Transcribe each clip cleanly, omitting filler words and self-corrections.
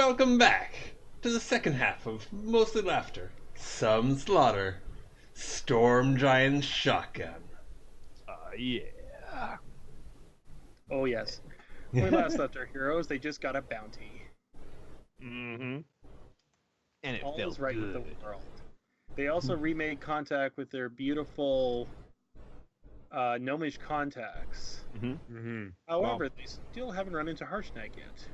welcome back to the second half of Mostly Laughter, Some Slaughter, Storm Giant Shotgun. Yeah. Oh, yes. When we last left our heroes, they just got a bounty. Mm-hmm. And it All felt is right good. with the world. They also remade contact with their beautiful gnomish contacts. Mm-hmm. However, they still haven't run into Harshnag yet.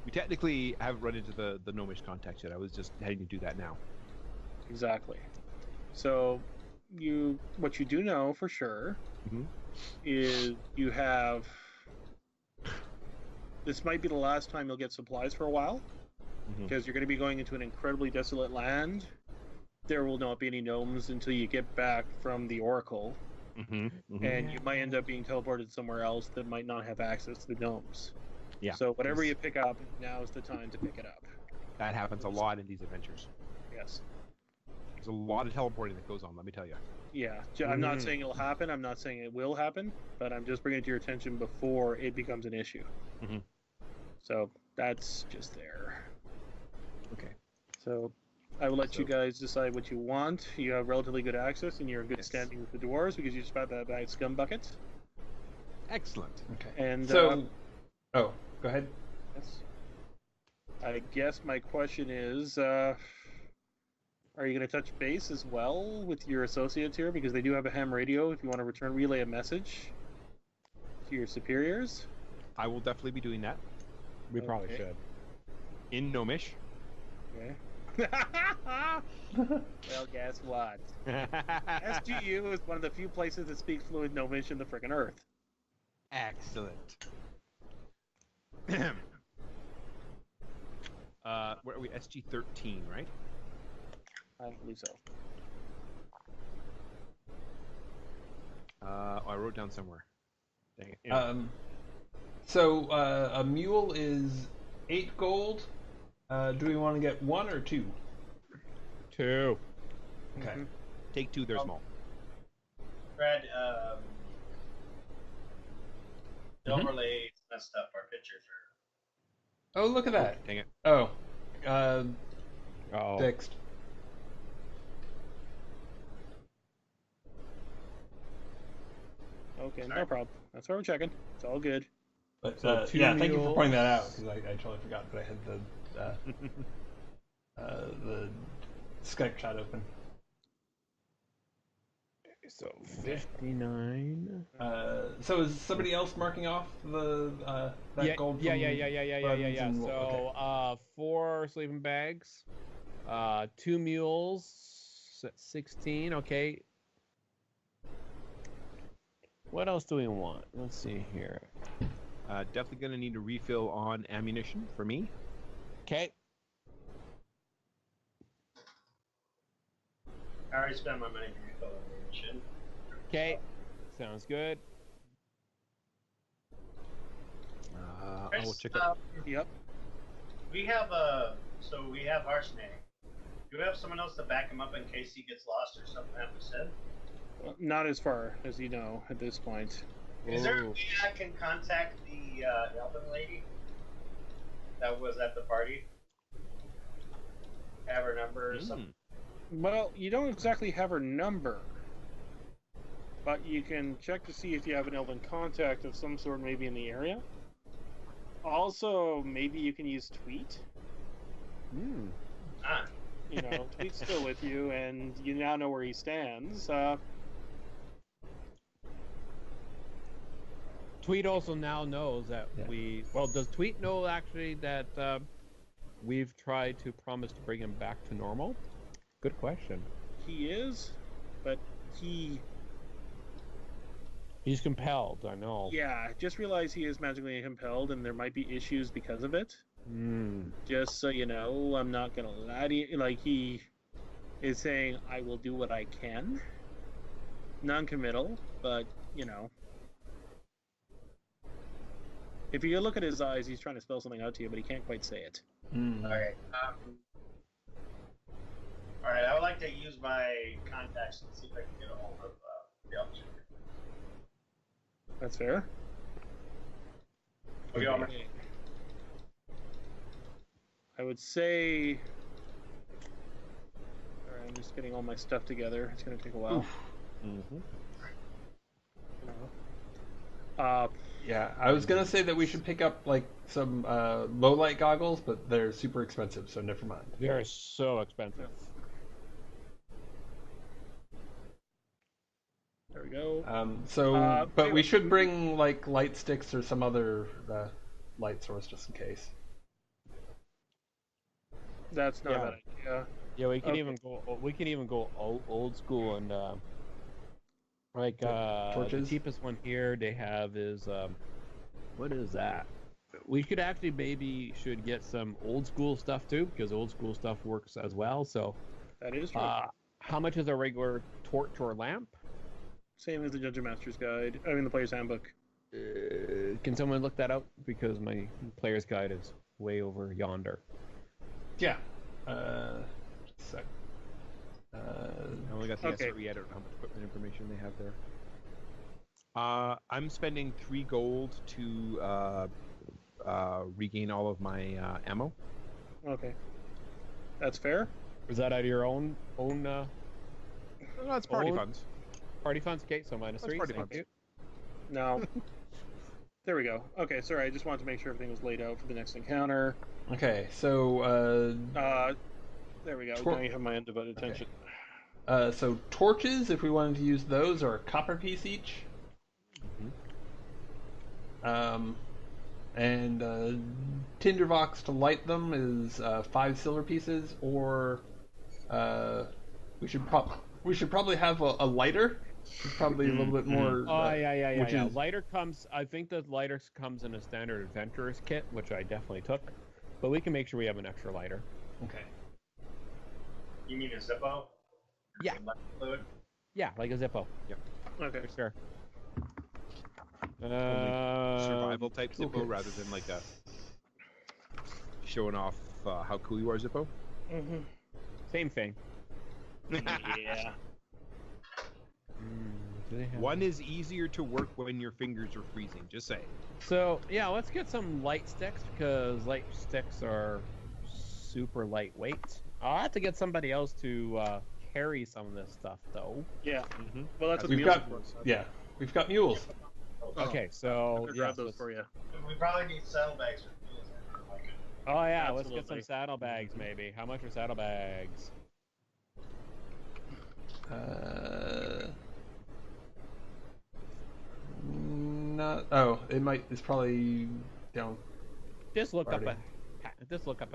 We technically haven't run into the gnomish contact yet. I was just heading to do that now. Exactly. So, what you do know for sure is you have. This might be the last time you'll get supplies for a while, because you're going to be going into an incredibly desolate land. There will not be any gnomes until you get back from the Oracle, and you might end up being teleported somewhere else that might not have access to the gnomes. Yeah. So whatever you pick up, now is the time to pick it up. That happens a lot in these adventures. Yes. There's a lot of teleporting that goes on, let me tell you. Yeah. I'm not saying it'll happen. I'm not saying it will happen, but I'm just bringing it to your attention before it becomes an issue. So that's just there. Okay. So I will let you guys decide what you want. You have relatively good access, and you're in good standing with the dwarves because you just found that bag scum bucket. Excellent. Okay. And So, go ahead. yes. I guess my question is, are you going to touch base as well with your associates here, because they do have a ham radio if you want to relay a message to your superiors? I will definitely be doing that. We probably should. In Gnomish. Okay. Well, guess what? SGU is one of the few places that speaks fluent Gnomish in the frickin' Earth. Excellent. Where are we? SG-13, right? I believe so. I wrote down somewhere. Dang it. Yeah. So a mule is 8 gold. Do we want to get 1 or 2? 2. Okay. Take 2, they're small. Brad, the overlay messed up our pictures. Oh, look at that. Dang it. Oh. Oh. Fixed. Okay, no problem. That's why we're checking. It's all good. But So two yeah, thank you for mules. pointing that out, because I totally forgot that I had the Skype chat open. So 59. So is somebody else marking off the that gold? Yeah. buttons and- So okay. 4 sleeping bags, 2 mules, 16. Okay. What else do we want? Let's see here. Definitely going to need a refill on ammunition for me. Okay. I already spent my money for refill ammunition. Okay. Sounds good. I will check out. Yep. We have we have Harshnag. Do we have someone else to back him up in case he gets lost or something happens to him? Not as far as you know at this point. Is there a way I can contact the elven lady that was at the party? Have her number or something? Well, you don't exactly have her number, but you can check to see if you have an elven contact of some sort maybe in the area. Also, maybe you can use Tweet. Ah. You know, Tweet's still with you, and you now know where he stands. Tweet also now knows that we... Well, does Tweet know, actually, that we've tried to promise to bring him back to normal? Good question. He is, but He's compelled, I know. yeah, just realize he is magically compelled, and there might be issues because of it. Just so you know, I'm not gonna lie to you. Like, he is saying, I will do what I can. Non-committal, but, you know. If you look at his eyes, he's trying to spell something out to you, but he can't quite say it. Alright. Alright, I would like to use my contacts and see if I can get a hold of the elven. That's fair. Okay. I would say. All right, I'm just getting all my stuff together. It's going to take a while. Yeah, I was gonna say that we should pick up like some low light goggles, but they're super expensive, so never mind. They're so expensive. There we go. But we should bring like light sticks or some other light source just in case. That's not a bad idea. Yeah, we can even go. We can even go old school and like torches. The cheapest one here they have is what is that? We could actually maybe should get some old school stuff too, because old school stuff works as well. So that is true. How much is a regular torch or lamp? Same as the Dungeon Master's Guide. I mean, the Player's Handbook. Can someone look that up? Because my Player's Guide is way over yonder. Yeah. Just a sec. I only got the SRE. I don't know how much equipment information they have there. I'm spending 3 gold to regain all of my ammo. Okay. That's fair. Is that out of your own? No, it's party funds. Party funds, okay, so minus 3. Party funds. No. There we go. Okay, sorry, I just wanted to make sure everything was laid out for the next encounter. Okay, so there we go. Now you have my undivided attention. So torches, if we wanted to use those, are a copper piece each. And tinderbox to light them is 5 silver pieces, or we should probably have a lighter. It's probably a little bit more. Yeah. Lighter comes. I think the lighter comes in a standard adventurer's kit, which I definitely took. But we can make sure we have an extra lighter. Okay. You mean a Zippo? Yeah. Fluid? Yeah, like a Zippo. Yep. Okay. For sure. Survival type Zippo rather than like a showing off how cool you are Zippo. Mm-hmm. Same thing. Yeah. One is easier to work when your fingers are freezing. Just saying. So yeah, let's get some light sticks because light sticks are super lightweight. I'll have to get somebody else to carry some of this stuff though. Yeah. Well, that's what we've got. Yeah, we've got mules. Okay, so grab those for you. We probably need saddlebags. Oh yeah, Absolutely. let's get some saddlebags maybe. How much are saddlebags? Not. Oh, it might. It's probably down. Just look up a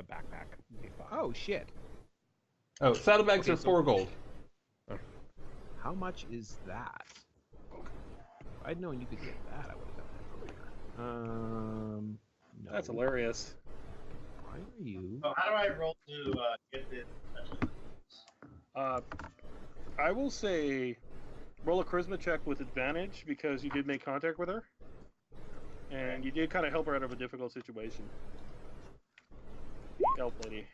backpack. Oh shit. Oh, saddlebags are 4 gold. How much is that? If I'd known you could get that, I would have done that earlier. No. That's hilarious. Why are you? So how do I roll to get this? I will say, roll a charisma check with advantage because you did make contact with her, and you did kind of help her out of a difficult situation. Elf lady.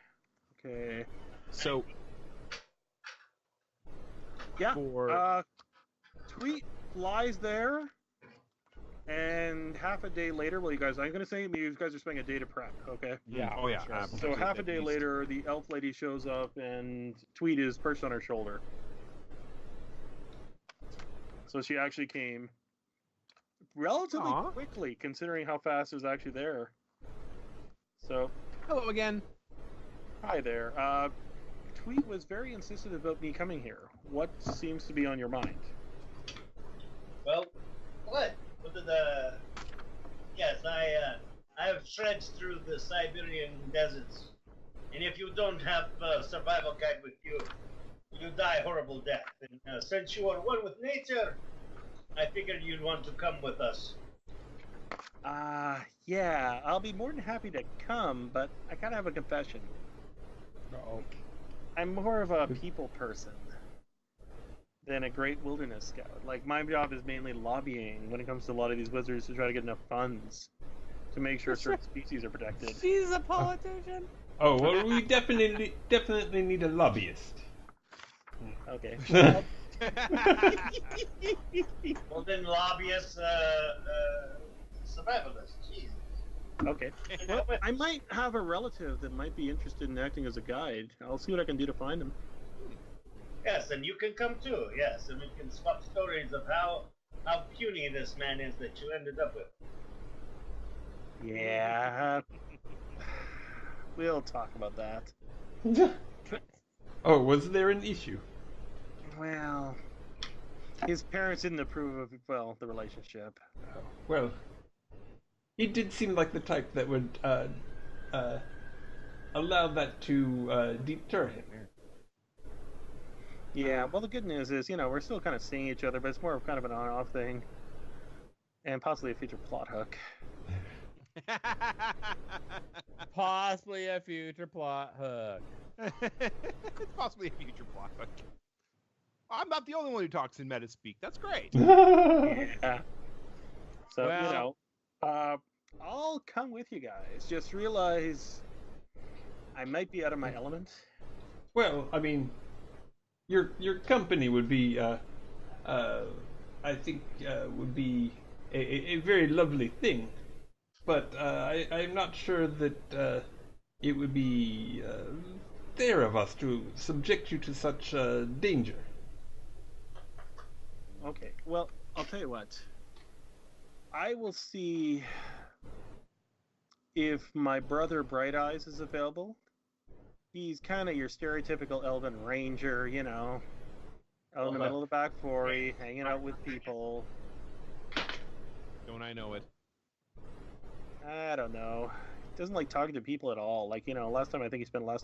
Okay. So. Yeah. Tweet lies there, and half a day later, well, I'm going to say you guys are spending a day to prep, okay? Yeah. Oh yeah. So half a day later, the elf lady shows up, and Tweet is perched on her shoulder. So she actually came relatively quickly, considering how fast it was actually there. So. Hello again. Hi there. Tweet was very insistent about me coming here. What seems to be on your mind? Well, what? What did the? Yes, I have trudged through the Siberian deserts, and if you don't have a survival guide with you, you die horrible death. And since you are one with nature, I figured you'd want to come with us. Yeah, I'll be more than happy to come, but I gotta have a confession. Uh-oh. I'm more of a people person than a great wilderness scout. Like, my job is mainly lobbying when it comes to a lot of these wizards to try to get enough funds to make sure certain species are protected. She's a politician. Oh, well, we definitely need a lobbyist. Okay. Well, then lobbyists, survivalists. Jeez. Okay. Well, I might have a relative that might be interested in acting as a guide. I'll see what I can do to find him. Yes, and you can come too. Yes, and we can swap stories of how puny this man is that you ended up with. Yeah. We'll talk about that. Oh, was there an issue? Well, his parents didn't approve of, well, the relationship. Well, he did seem like the type that would allow that to deter him. Yeah, well, the good news is, we're still kind of seeing each other, but it's more of kind of an on-off thing. And possibly a future plot hook. Possibly a future plot hook. It's possibly a future plot hook. I'm not the only one who talks in meta speak. That's great. Yeah. So, Well- I'll come with you guys. Just realize I might be out of my element. Well, I mean, your company would be, I think, would be a very lovely thing. But I'm not sure that it would be fair of us to subject you to such danger. Okay, well, I'll tell you what. I will see if my brother Bright Eyes is available. He's kind of your stereotypical elven ranger, out in the middle of the back forty, hanging out with people. Don't I know it? I don't know. He doesn't like talking to people at all. Like, last time I think he spent a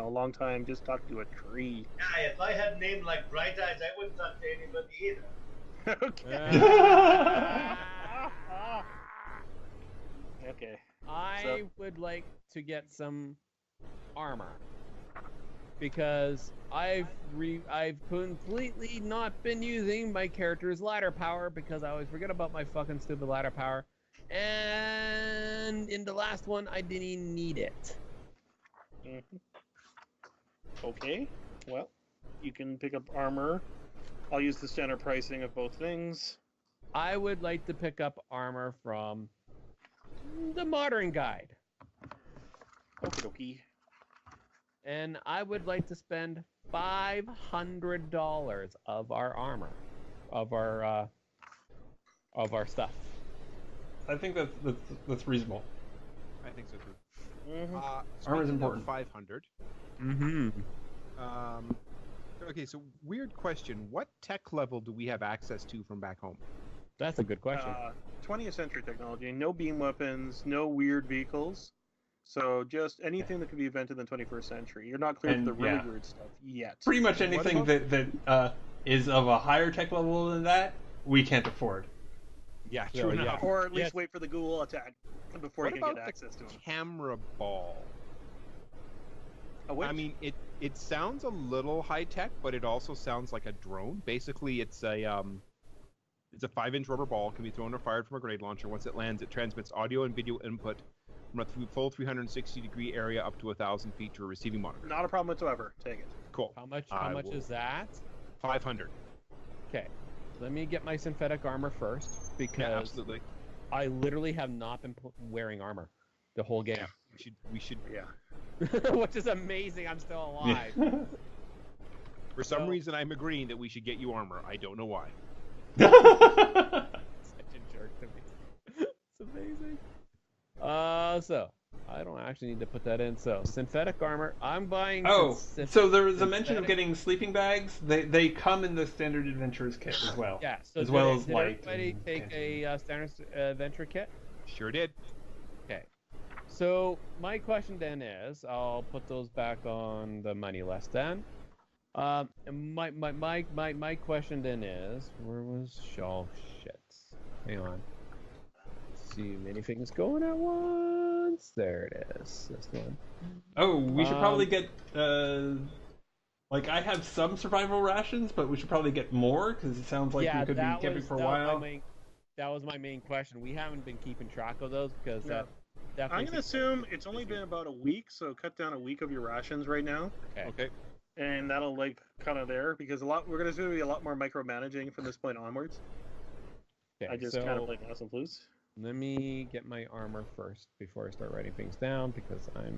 long time just talking to a tree. Yeah, if I had a name like Bright Eyes, I wouldn't talk to anybody either. Okay. Okay. I would like to get some armor because I've completely not been using my character's ladder power because I always forget about my fucking stupid ladder power, and in the last one I didn't even need it. Mm-hmm. Okay. Well, you can pick up armor. I'll use the standard pricing of both things. I would like to pick up armor from the Modern Guide. Okie dokie. And I would like to spend $500 of our armor, of our stuff. I think that's reasonable. I think so too. Mm-hmm. Armor's important. 500. Mm-hmm. Okay, so weird question. What tech level do we have access to from back home? That's a good question. 20th century technology. No beam weapons, no weird vehicles. So just anything that could be invented in the 21st century. You're not clear for the really weird stuff yet. Pretty much anything that is of a higher tech level than that, we can't afford. Yeah, Yeah, true enough. yeah. Or at least wait for the ghoul attack before What you can about get the access to them. camera ball? A which? I mean, it sounds a little high tech, but it also sounds like a drone. Basically, it's a 5-inch rubber ball, can be thrown or fired from a grenade launcher. Once it lands, it transmits audio and video input from a full 360-degree area up to 1,000 feet to a receiving monitor. Not a problem whatsoever. Take it. Cool. How much is that? 500. Okay. Let me get my synthetic armor first because Yeah, absolutely. I literally have not been wearing armor the whole game. Yeah, we should. Yeah. Which is amazing. I'm still alive. For some reason, I'm agreeing that we should get you armor. I don't know why. Such a jerk to me. It's amazing. So I don't actually need to put that in. So synthetic armor. I'm buying. So there was a mention of getting sleeping bags. They come in the standard adventurers kit as well. Yeah. So as well as did light. everybody take a standard adventure kit? Sure did. Okay. So my question then is, I'll put those back on the money list then. My question then is, where was Shaw? Shit. Hang on. Let's see, many things going at once. There it is. This one. Oh, we should probably get like I have some survival rations, but we should probably get more because it sounds like we could be camping for a while. That was my main question. We haven't been keeping track of those because that. I'm gonna assume it's only been about a week, so cut down a week of your rations right now. Okay. And that'll kind of there because we're gonna be a lot more micromanaging from this point onwards. Okay, I just kind of like awesome blues. Let me get my armor first before I start writing things down because I'm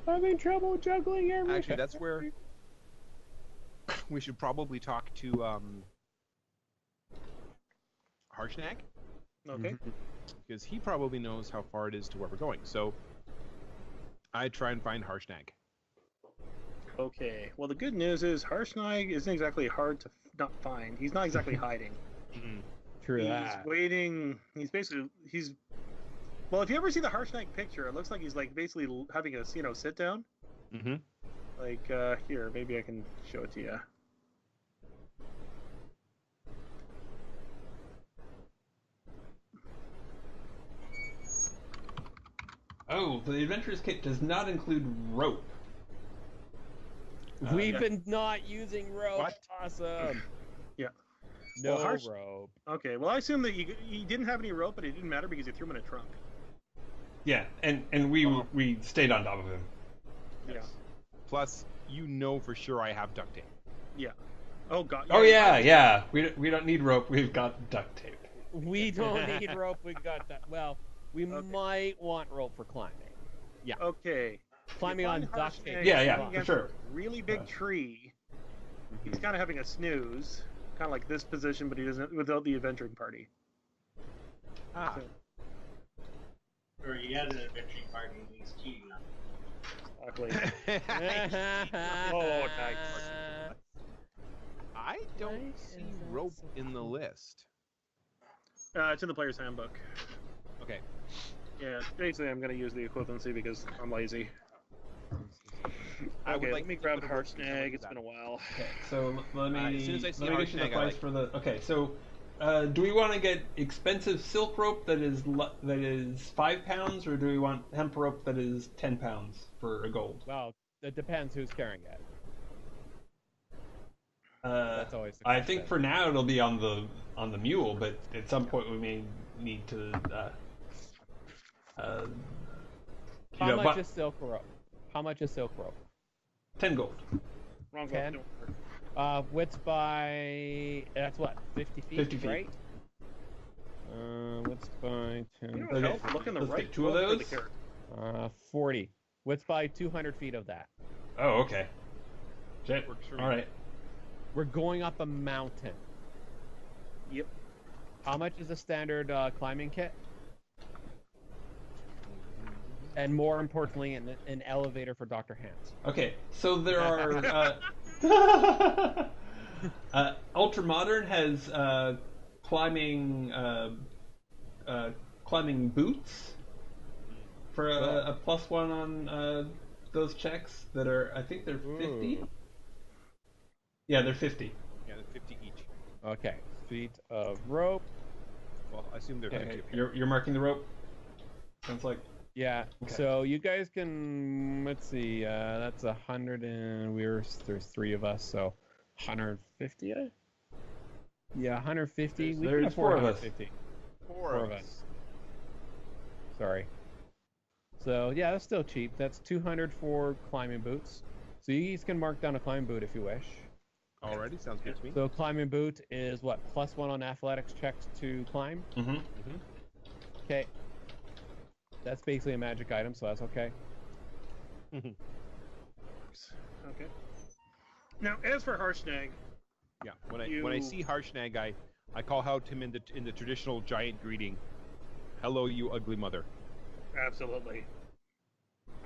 having trouble juggling everything. Actually, that's where we should probably talk to Harshnag, Okay. because he probably knows how far it is to where we're going. So I try and find Harshnag. Okay. Well, the good news is Harshnag isn't exactly hard to not find. He's not exactly hiding. True He's that. waiting. He's. Well, if you ever see the Harshnag picture, it looks like he's like basically having a sit down. Mm-hmm. Like here, maybe I can show it to you. Oh, the Adventurer's Kit does not include rope. We've been not using rope. What? Awesome. Yeah. No Well, rope. Okay. Well, I assume that he didn't have any rope, but it didn't matter because he threw him in a trunk. Yeah, and we stayed on top of him. Yeah. Plus, you know for sure I have duct tape. Yeah. Oh God. Oh yeah. We don't need rope. We've got duct tape. We don't need rope. We got that. Well, we might want rope for climbing. Yeah. Okay. Climbing You on find duct tape. Harshnag Yeah, sitting for against sure. a really big tree. He's kind of having a snooze, kind of like this position, but he doesn't without the adventuring party. Ah. So, Or he has an adventuring party and he's cheating on it. exactly. Oh, nice. I don't see rope in the list. It's in the player's handbook. Okay. Yeah, basically I'm going to use the equivalency because I'm lazy. I would Okay, like let me to grab put a rope in Harshnag. It's that. been a while. Okay, so let me as soon as I see let me get you the Harshnag, I price like for the. Okay, so do we want to get expensive silk rope that is 5 pounds, or do we want hemp rope that is 10 pounds for a gold? Well, it depends who's carrying it. That's always the I think question. for now it'll be on the mule, but at some point we may need to. How much is silk rope? How much is silk rope? 10 gold. Wrong 10? vote. Width by that's what 50 feet, 50 feet. right? Width by 10. You know Okay, what? Look in the let's right get 2 of book for the those. character. 40. Width by 200 feet of that. Oh, okay. Shit. Works for me. All right. We're going up a mountain. Yep. How much is a standard climbing kit? And more importantly, an elevator for Dr. Hands. Okay, so there are. Ultramodern has climbing boots for a +1 on those checks that are. I think they're 50. Ooh. Yeah, they're 50. Yeah, they're 50 each. Okay, feet of rope. Well, I assume they're 50 Okay, a pair. you're marking the rope. Sounds like. Yeah. Okay. So you guys can. Let's see. That's 100, and there's 3 of us, so 150. Yeah, 150. We There's can 4 afford of us. 150. Four of us. Sorry. So yeah, that's still cheap. That's 200 for climbing boots. So you guys can mark down a climbing boot if you wish. Already sounds good to me. So climbing boot is what, +1 on athletics checks to climb. Mm-hmm. Okay. That's basically a magic item, so that's okay. Okay. Now, as for Harshnag, Yeah, when I see Harshnag, I call out him in the traditional giant greeting. Hello, you ugly mother. absolutely.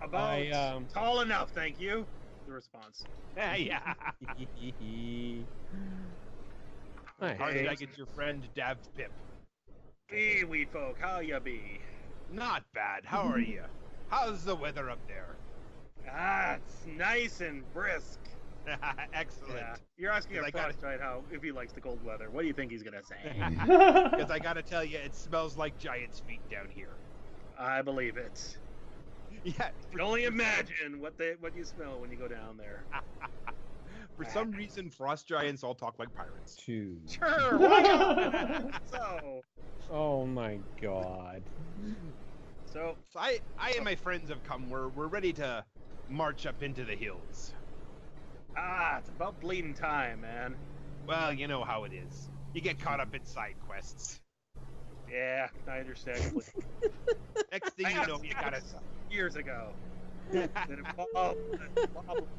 About tall enough, thank you. The response. Yeah. Nice. Harshnag is your friend Dav Pip. Hey, wee folk, how ya be? Not bad. How are you? How's the weather up there? Ah, it's nice and brisk. Excellent. Yeah. You're asking a I gotta- Frostbite if he likes the cold weather. What do you think he's gonna say? Because I gotta tell you, it smells like giant's feet down here. I believe it. Yeah. You can only imagine what you smell when you go down there. For some reason, frost giants all talk like pirates. 2. Sure, why not? Oh my god. So I and my friends have come. We're ready to march up into the hills. it's about bleeding time, man. Well, you know how it is. You get caught up in side quests. Yeah, I understand completely. Next thing you know, you gotta. Years ago. That involved blah,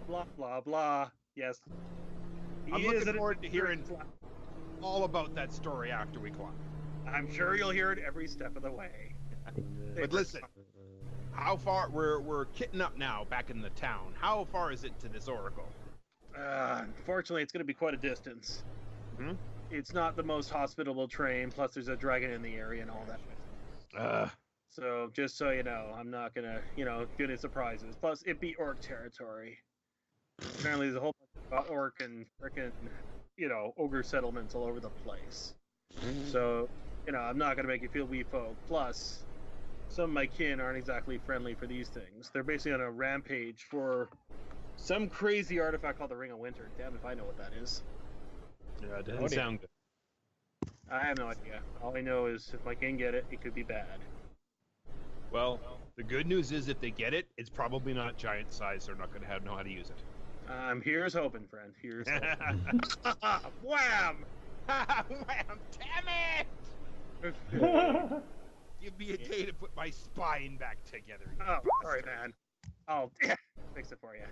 blah, blah, blah. Yes. I'm looking forward to hearing all about that story after we climb. I'm sure you'll hear it every step of the way. But listen, how far we're kitting up now back in the town. How far is it to this oracle? Unfortunately, it's going to be quite a distance. Hmm? It's not the most hospitable train. Plus, there's a dragon in the area and all that. So just so you know, I'm not gonna, do any surprises. Plus, it'd be orc territory. Apparently, there's a whole bunch of orc and frickin', ogre settlements all over the place. So, I'm not gonna make you feel wee folk. Plus, some of my kin aren't exactly friendly for these things. They're basically on a rampage for some crazy artifact called the Ring of Winter. Damn if I know what that is. Yeah, it doesn't sound good. I have no idea. All I know is if my kin get it, it could be bad. Well, the good news is if they get it, it's probably not giant size. They're not going to know how to use it. Here's hoping, friend. Here's hoping. Wham! Wham! Damn it! Give me a day to put my spine back together. Oh, sorry, man. I'll fix it for you.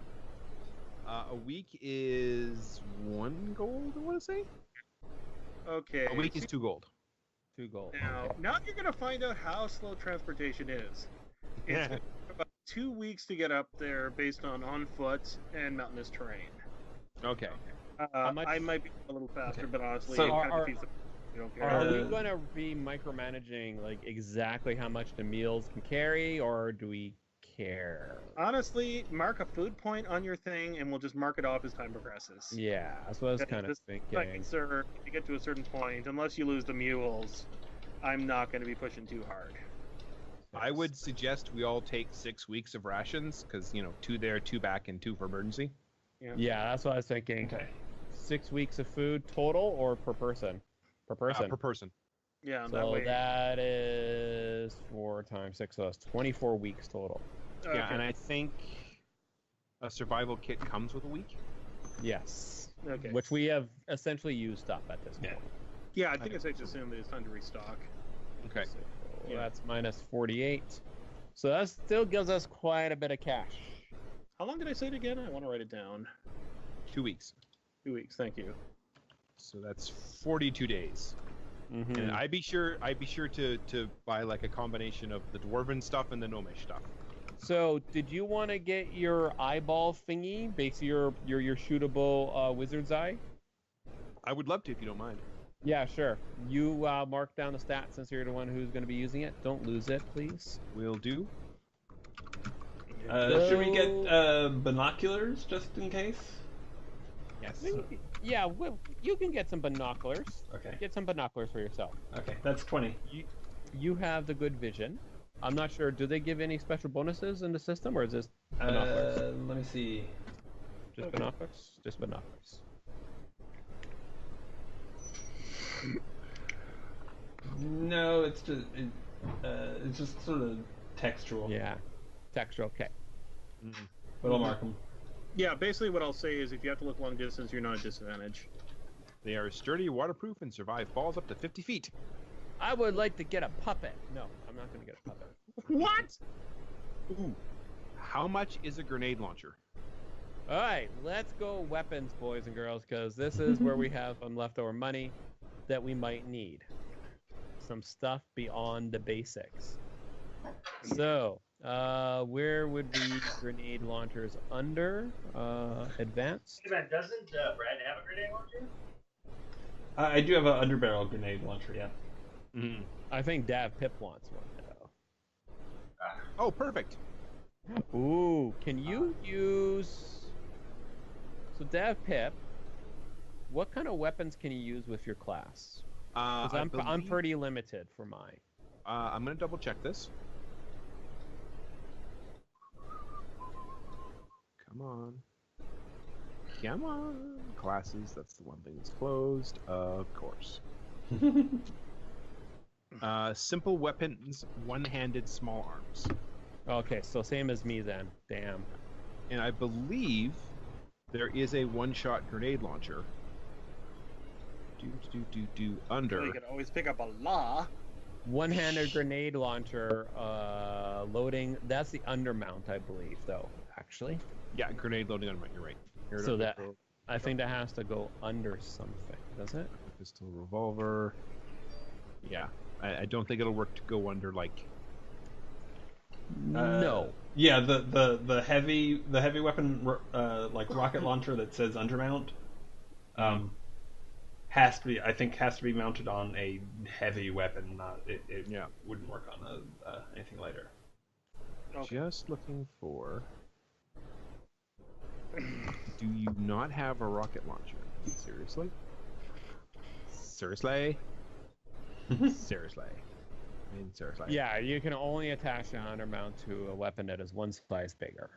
A week is 1 gold, I want to say? Okay. A week is 2 gold. 2 gold. Now you're going to find out how slow transportation is. It's going to take about 2 weeks to get up there based on foot and mountainous terrain. Okay. I might be a little faster, but honestly, So it kind of defeats the... You don't care. Are we going to be micromanaging like exactly how much the meals can carry, or do we care? Honestly, mark a food point on your thing, and we'll just mark it off as time progresses. Yeah, that's what I was kind of thinking. Like, sir, if you get to a certain point, unless you lose the mules, I'm not going to be pushing too hard. I would suggest we all take 6 weeks of rations, because, 2 there, 2 back, and 2 for emergency. Yeah, that's what I was thinking. Okay. 6 weeks of food total, or per person? Per person. Per person. Yeah, So that way. that is 4 times 6, so that's 24 weeks total. Okay. Yeah, and I think a survival kit comes with a week. Yes. Okay. Which we have essentially used up at this point. Yeah, I think it's safe to assume that it's time to restock. Okay. So Yeah. that's minus 48. So that still gives us quite a bit of cash. How long did I say it again? I want to write it down. 2 weeks. 2 weeks, thank you. So that's 42 days. Mm-hmm. And I'd be sure to buy like a combination of the dwarven stuff and the gnomish stuff. So, did you want to get your eyeball thingy, basically your shootable wizard's eye? I would love to if you don't mind. Yeah, sure. You mark down the stats since you're the one who's going to be using it. Don't lose it, please. Will do. Should we get binoculars just in case? Yes. Yeah, well, you can get some binoculars. Okay. Get some binoculars for yourself. Okay, that's 20. You have the good vision. I'm not sure. Do they give any special bonuses in the system, or is this binoculars? Let me see. Just binoculars? Just binoculars. No, it's just sort of textual. Yeah. Texture, okay. But I'll mark them. Yeah, basically what I'll say is if you have to look long distance, you're not at a disadvantage. They are sturdy, waterproof, and survive falls up to 50 feet. I would like to get a puppet. No, I'm not going to get a puppet. What? Ooh. How much is a grenade launcher? All right, let's go weapons, boys and girls, because this is where we have some leftover money that we might need. Some stuff beyond the basics. So, where would be grenade launchers under? Advanced? Hey man, doesn't Brad have a grenade launcher? I do have an underbarrel grenade launcher, yeah. Mm-hmm. I think Dav Pip wants one, though. Oh, perfect. Ooh, can you use... So Dav Pip, what kind of weapons can you use with your class? Because I'm pretty limited for mine. I'm going to double check this. Come on. Come on. Classes, that's the one thing that's closed. Of course. Simple weapons, one-handed small arms. Okay, so same as me then. Damn. And I believe there is a one-shot grenade launcher. So Under. you can always pick up a law. One-handed grenade launcher loading. That's the undermount, I believe, though. Actually. Yeah, grenade loading undermount. You're right. So that I think that has to go under something, does it? Pistol, revolver. Yeah, I don't think it'll work to go under like. No. Yeah, the heavy weapon like rocket launcher that says undermount has to be mounted on a heavy weapon. Not it wouldn't work on anything lighter. Okay. Just looking for. Do you not have a rocket launcher? Seriously? Seriously? Seriously? I mean, seriously. Yeah, you can only attach an undermount to a weapon that is one size bigger.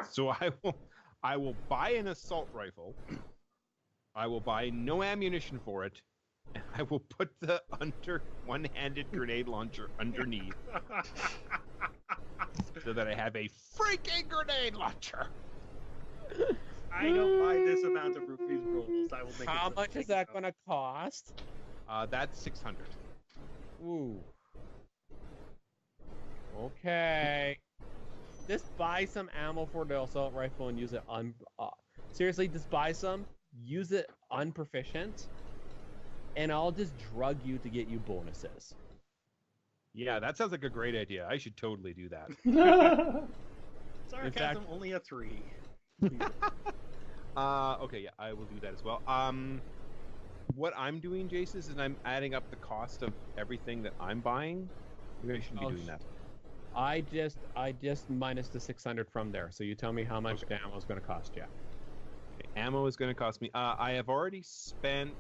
So I will buy an assault rifle. I will buy no ammunition for it, and I will put the one-handed grenade launcher underneath. So that I have a freaking grenade launcher. I don't buy this amount of rupees rolls. I will make. How much is that going to cost? That's 600. Ooh. Okay. Just buy some ammo for the assault rifle and use it seriously, just buy some, use it unproficient, and I'll just drug you to get you bonuses. Yeah, that sounds like a great idea. I should totally do that. Sarcasm, only a 3. Okay, yeah, I will do that as well. What I'm doing, Jace, is I'm adding up the cost of everything that I'm buying. You guys shouldn't be doing that. I just minus the 600 from there. So you tell me how much the ammo is going to cost you. Okay, ammo is going to cost me. I have already spent.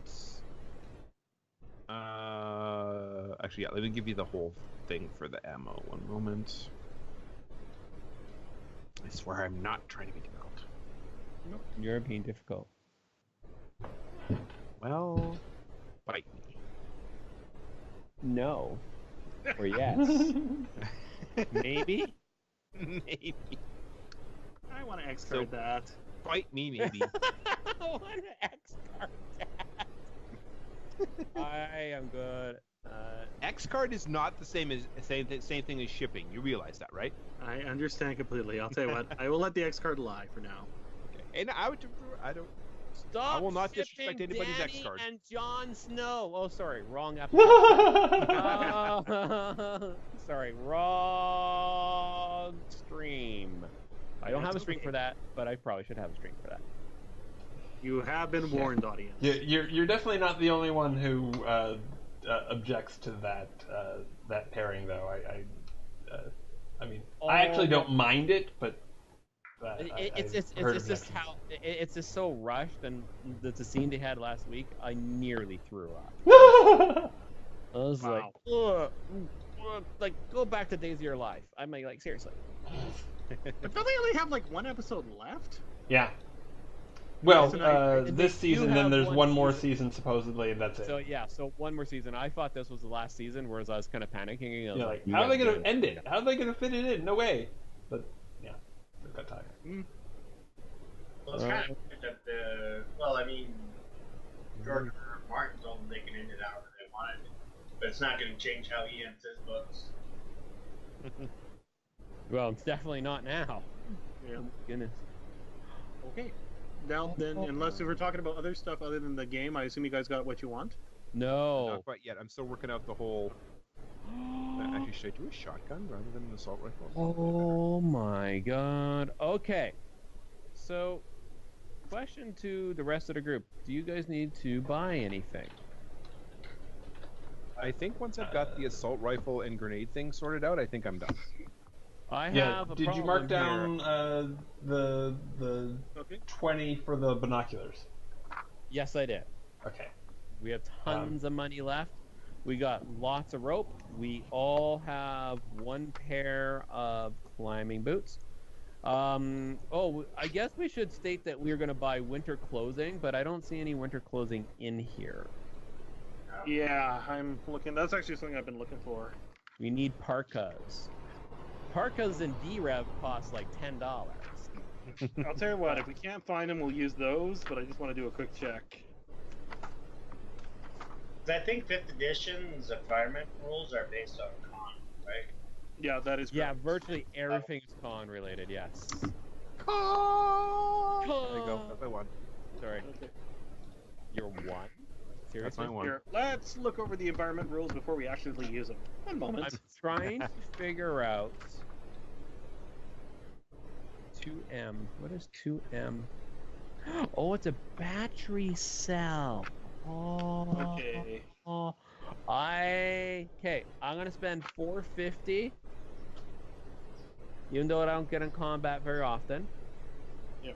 Actually, yeah. Let me give you the whole thing for the ammo. One moment. I swear I'm not trying to be difficult. Nope, you're being difficult. Well, bite me. No. Or yes. Maybe? Maybe. I want to X-card that. Bite me, maybe. I want to X-card that. I am good. X-card is not the same thing as shipping. You realize that, right? I understand completely. I'll tell you what. I will let the X-card lie for now. Okay. And I don't. Stop. I will not disrespect anybody's Danny X-card. and Jon Snow. Oh, sorry, wrong episode. Sorry, wrong stream. I don't have a stream for that, but I probably should have a stream for that. You have been warned, audience. You're definitely not the only one who objects to that pairing, though. I mean, I actually don't mind it, but it's just so rushed, and the scene they had last week, I nearly threw up. I was like, go back to Days of Your Life. I'm like seriously. But don't they only have like one episode left? Yeah. Well, so this season, then there's one more season supposedly, and that's it. So yeah, so one more season. I thought this was the last season, whereas I was kind of panicking. I was like, how are they going to end it? How are they going to fit it in? No way. But yeah, they've got time. Well, it's kind of that George Martin told them they can end it however they wanted it, but it's not going to change how he ends his books. Well, it's definitely not now. Yeah. Oh, goodness. Okay. Now then, unless we were talking about other stuff other than the game, I assume you guys got what you want? No. Not quite yet. I'm still working out the whole. Actually, should I do a shotgun rather than an assault rifle? Oh my god. Okay. So, question to the rest of the group: do you guys need to buy anything? I think once I've got the assault rifle and grenade thing sorted out, I think I'm done. I have a Did you mark problem down the 20 for the binoculars? Yes, I did. Okay. We have tons of money left. We got lots of rope. We all have one pair of climbing boots. I guess we should state that we're going to buy winter clothing, but I don't see any winter clothing in here. Yeah, I'm looking. That's actually something I've been looking for. We need parkas. Parkas in D-Rev cost like $10. I'll tell you what, if we can't find them, we'll use those, but I just want to do a quick check. I think 5th edition's environment rules are based on con, right? Yeah, that is Yeah, correct. virtually everything is con related. Yes. Con! There you go. That's my one. Sorry. Okay. You're one. Seriously? That's my one. Here, let's look over the environment rules before we actively use them. One moment. I'm trying to figure out 2M. What is 2M? Oh, it's a battery cell. Oh. Okay. Oh. Okay. I'm gonna spend $450. Even though I don't get in combat very often. Yep.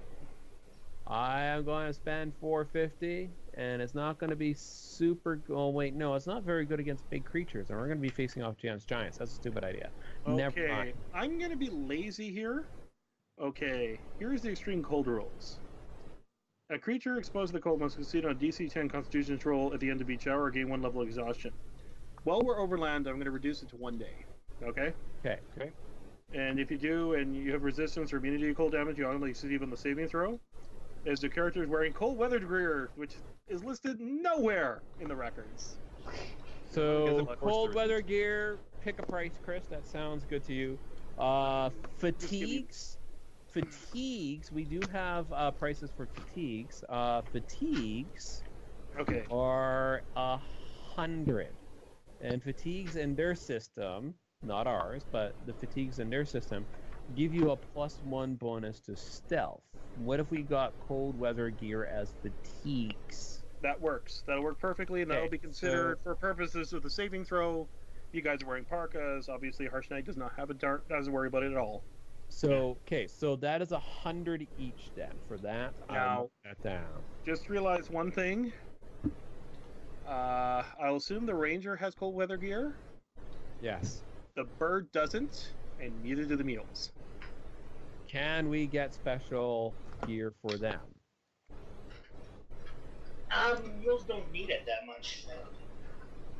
I am going to spend $450, and it's not going to be super. Oh wait, no, it's not very good against big creatures, and we're going to be facing off against giants. That's a stupid idea. Never mind. Okay, I'm gonna be lazy here. Okay, here's the extreme cold rules. A creature exposed to the cold must succeed on a DC 10 Constitution roll at the end of each hour or gain 1 level of exhaustion. While we're overland, I'm going to reduce it to 1 day. Okay? Okay. And if you do, and you have resistance or immunity to cold damage, you automatically succeed on the saving throw. As the character is wearing cold weather gear, which is listed nowhere in the records. So cold weather gear, pick a price, Chris. That sounds good to you. Fatigues. Fatigues. We do have prices for fatigues. Fatigues. Okay. Are 100, and fatigues in their system, not ours, but the fatigues in their system, give you a +1 bonus to stealth. What if we got cold weather gear as fatigues? That works. That'll work perfectly, and that'll be considered for purposes of the saving throw. You guys are wearing parkas. Obviously, Harsh Knight does not have a dart. Doesn't worry about it at all. So, okay, so that is 100 each then. For that, Now, I'll put that down. Just realize one thing. I'll assume the Ranger has cold weather gear. Yes. The Bird doesn't, and neither do the Mules. Can we get special gear for them? Mules don't need it that much.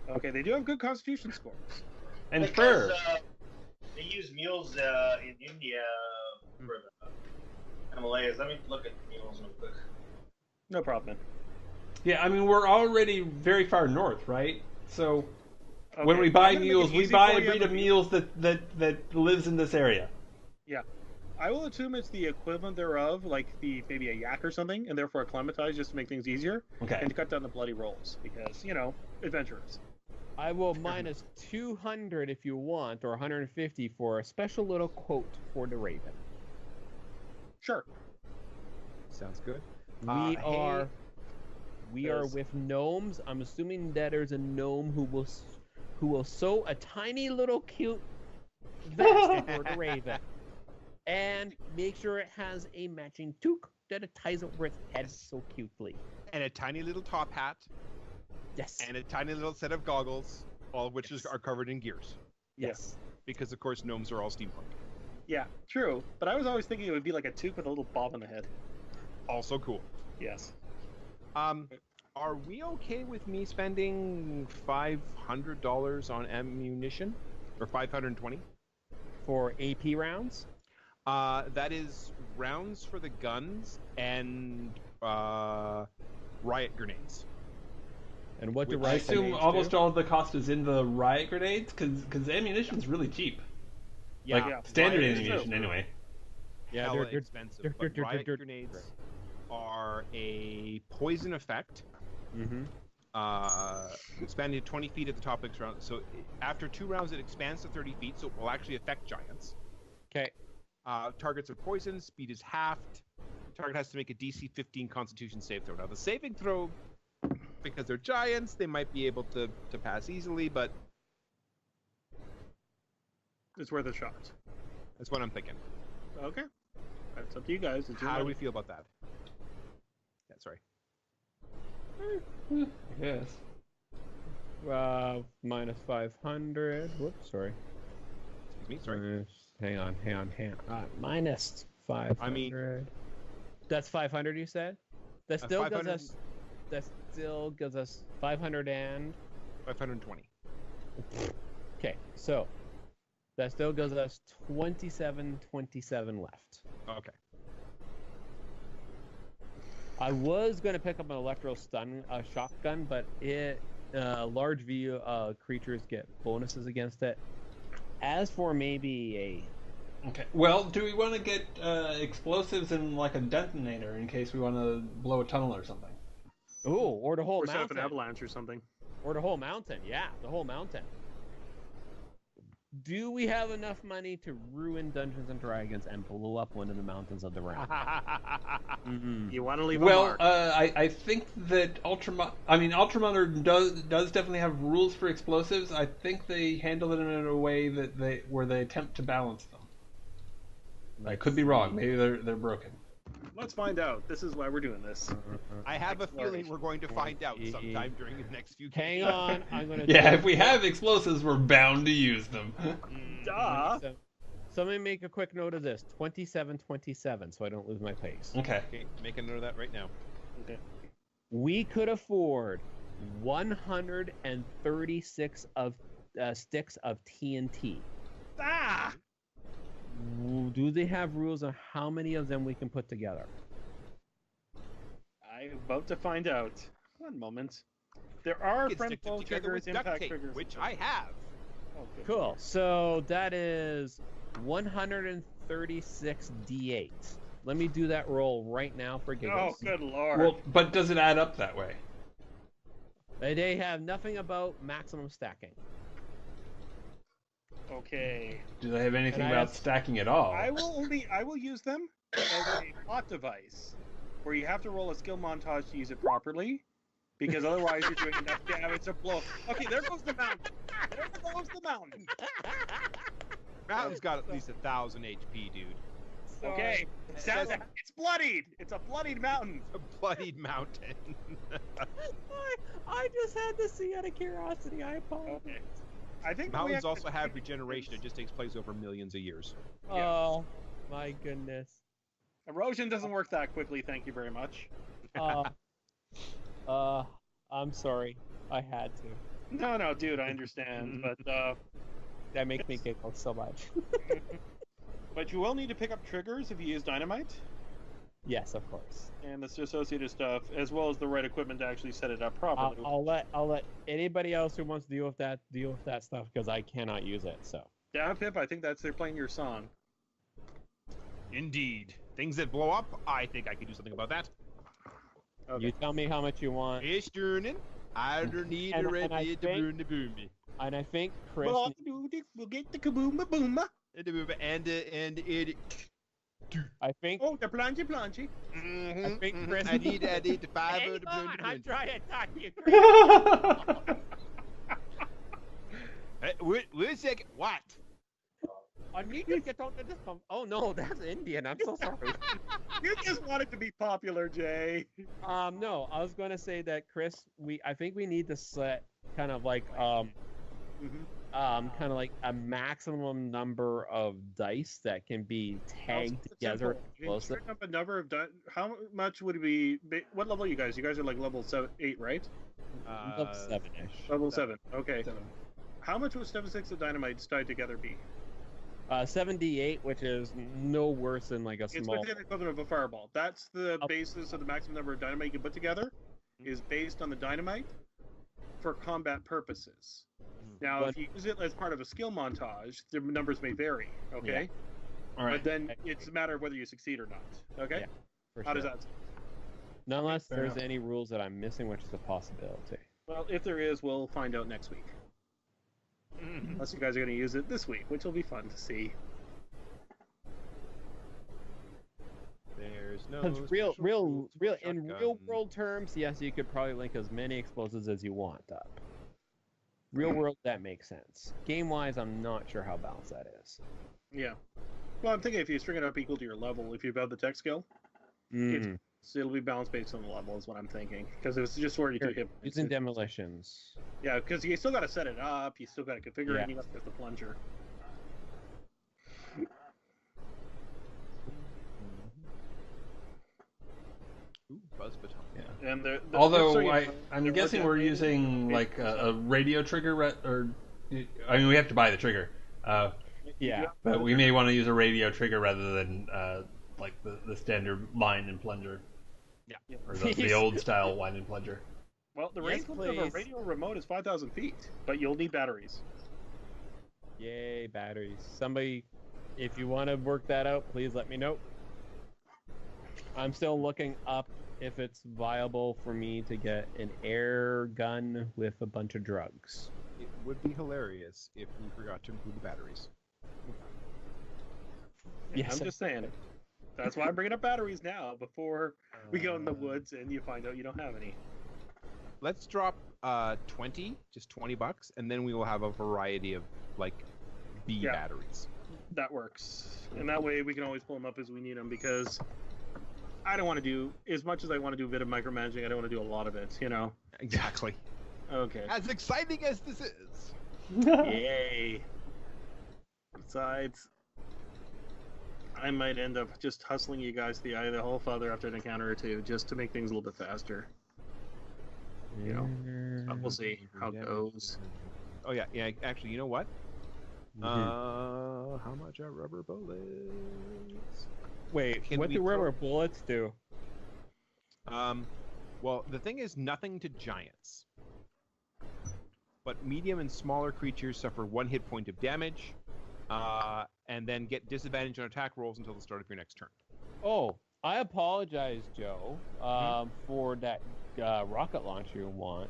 Okay, they do have good Constitution scores. And Because, fur. They use mules in India for the MLAs. Let me look at the mules real quick. No problem. Yeah, I mean, we're already very far north, right? So Okay, when we buy I'm gonna make mules, it we easy buy for a you breed on of the mules that lives in this area. Yeah. I will assume it's the equivalent thereof, like maybe a yak or something, and therefore acclimatize just to make things easier. Okay. And to cut down the bloody rolls, because, adventurers. I will minus 200 if you want, or 150 for a special little quote for the Raven. Sure. Sounds good. We are with gnomes. I'm assuming that there's a gnome who will sew a tiny little cute vest for the Raven, and make sure it has a matching toque that it ties over its head so cutely. And a tiny little top hat. Yes. And a tiny little set of goggles, all of which are covered in gears. Yes. Because, of course, gnomes are all steampunk. Yeah, true. But I was always thinking it would be like a toque with a little bob on the head. Also cool. Yes. Are we okay with me spending $500 on ammunition? Or $520? For AP rounds? That is rounds for the guns and riot grenades. And what do I riot assume grenades almost do? all of the cost is in the riot grenades, because ammunition's really cheap. Yeah, Like, standard riot is ammunition, true. anyway. Yeah, hella they're expensive. But riot grenades are a poison effect. Mm-hmm. Expanding to 20 feet at the top of each round. So after 2 rounds, it expands to 30 feet, so it will actually affect giants. Okay. Targets are poisoned, speed is halved. Target has to make a DC 15 Constitution save throw. Now, the saving throw, because they're giants, they might be able to pass easily, but It's worth a shot. that's what I'm thinking. Okay. That's up to you guys. It's your How do we money. feel about that? Yeah, sorry. Yes. Minus 500. Whoops, sorry. Excuse me, sorry. Hang on. Minus 500. I mean- That's 500, you said? That still gives 500 us. That still gives us 500 and. 520. Okay, so that still gives us 27 left. Okay. I was going to pick up an electro stun shotgun, but large creatures get bonuses against it. As for maybe Okay. Well, do we want to get explosives and like a detonator in case we want to blow a tunnel or something? or the whole Or set up mountain, an avalanche or something. or the whole mountain. Yeah, the whole mountain. Do we have enough money to ruin Dungeons and Dragons and blow up one of the mountains of the realm? You want to leave a Well, mark. I think that Ultramodern does definitely have rules for explosives. I think they handle it in a way that they attempt to balance them. I could be wrong. Maybe they're broken. Let's find out. This is why we're doing this. I have a feeling we're going to find out sometime during the next few games. Hang on, I'm gonna. Yeah, if we have explosives, we're bound to use them. Duh. So let me make a quick note of this: 27-27, so I don't lose my pace. Okay. Okay, make a note of that right now. Okay. We could afford 136 sticks of TNT. Ah! Do they have rules on how many of them we can put together? I'm about to find out. One moment. There are You can friend stick it foe together triggers, with duct impact tape, triggers, which I have. Oh, good. Cool. So that is 136 D8. Let me do that roll right now for Oh, giggles. good lord. Well, but does it add up that way? They have nothing about maximum stacking. Okay. Do they have anything And I about have- stacking at all? I will use them as a plot device where you have to roll a skill montage to use it properly, because otherwise you're doing enough damage to blow. Okay, there goes the mountain. There goes the mountain. Mountain's got at least 1,000 HP, dude. Okay, it's bloodied. It's a bloodied mountain. A bloodied mountain. I just had to see out of curiosity. I apologize. Okay. I think Mountains also have regeneration. It just takes place over millions of years. Oh, my goodness. Erosion doesn't work that quickly. Thank you very much. I'm sorry. I had to. No, dude, I understand, but That makes me giggle so much. but you will need to pick up triggers if you use dynamite Yes, of course. and the associated stuff, as well as the right equipment to actually set it up properly. I'll let anybody else who wants to deal with that stuff, because I cannot use it. So Yeah, Pip, I think they're playing your song. Indeed. Things that blow up, I think I could do something about that. Okay. you tell me how much you want, It's turning. I don't need And- a red and I beard to think- burn the boomy. and I think Chris. We'll get the kabooma booma. And it. I think. Oh, the planchy planchy. I think Chris- I need the five Hang of the burn on, the I'm burn. trying to talk to you. Hey, wait a second. What? I need to get on to this. Oh no, that's Indian. I'm so sorry. You just wanted to be popular, Jay. No, I was going to say that Chris. I think we need to set kind of like kind of like a maximum number of dice that can be tagged together. Pick up a number of how much would it be? What level are you guys? You guys are like level 8, right? Level 7-ish. Level 7. Okay. How much would 7/6 of dynamite tied together be? 78, which is no worse than like a It's small. within the equivalent of a fireball. That's the Oh. basis of the maximum number of dynamite you can put together. Is based on the dynamite for combat purposes. Now, if you use it as part of a skill montage, the numbers may vary. Okay. All right. But then it's a matter of whether you succeed or not. Okay. Yeah, for How does sure. that sound? Not unless Fair there's enough. any rules that I'm missing, which is a possibility. Well, if there is, we'll find out next week. Unless you guys are going to use it this week, which will be fun to see. There's no. Because special rules for in real shotgun. world terms, yes, you could probably link as many explosives as you want up. Real world, that makes sense. Game wise, I'm not sure how balanced that is. Yeah. Well, I'm thinking if you string it up equal to your level, if you have the tech skill, Mm. so it'll be balanced based on the level, is what I'm thinking. Because it's just where you do hit points. Using demolitions. Yeah, because you still got to set it up, you still got to configure Yeah. it, and you got to get the plunger. Ooh, buzz baton. And Although so, yeah, I'm there guessing are we're definitely- using like a radio trigger, or I mean we have to buy the trigger, Yeah. but we may want to use a radio trigger rather than like the standard line and plunger, Yeah. or the old style line and plunger. Well, the Yes, range limit of a please. radio remote is 5,000 feet, but you'll need batteries. Yay, batteries. Somebody, if you want to work that out, please let me know. I'm still looking up if it's viable for me to get an air gun with a bunch of drugs. It would be hilarious if we forgot to include the batteries. Yes, I'm just saying. That's why I'm bringing up batteries now, before we go in the woods and you find out you don't have any. Let's drop 20, just $20, and then we will have a variety of like B batteries. That works. And that way we can always pull them up as we need them, because I don't want to do, as much as I want to do a bit of micromanaging, I don't want to do a lot of it, you know? Exactly. Okay. As exciting as this is. Yay. Besides, I might end up just hustling you guys to the eye of the hole father after an encounter or two, just to make things a little bit faster. You know, but we'll see how it goes. Oh yeah, yeah. Actually, you know what? How much are rubber bullets? Wait, Can what we do throw- rubber bullets do? Well, the thing is, nothing to giants. But medium and smaller creatures suffer 1 hit point of damage, and then get disadvantage on attack rolls until the start of your next turn. Oh, I apologize, Joe, for that rocket launcher you want.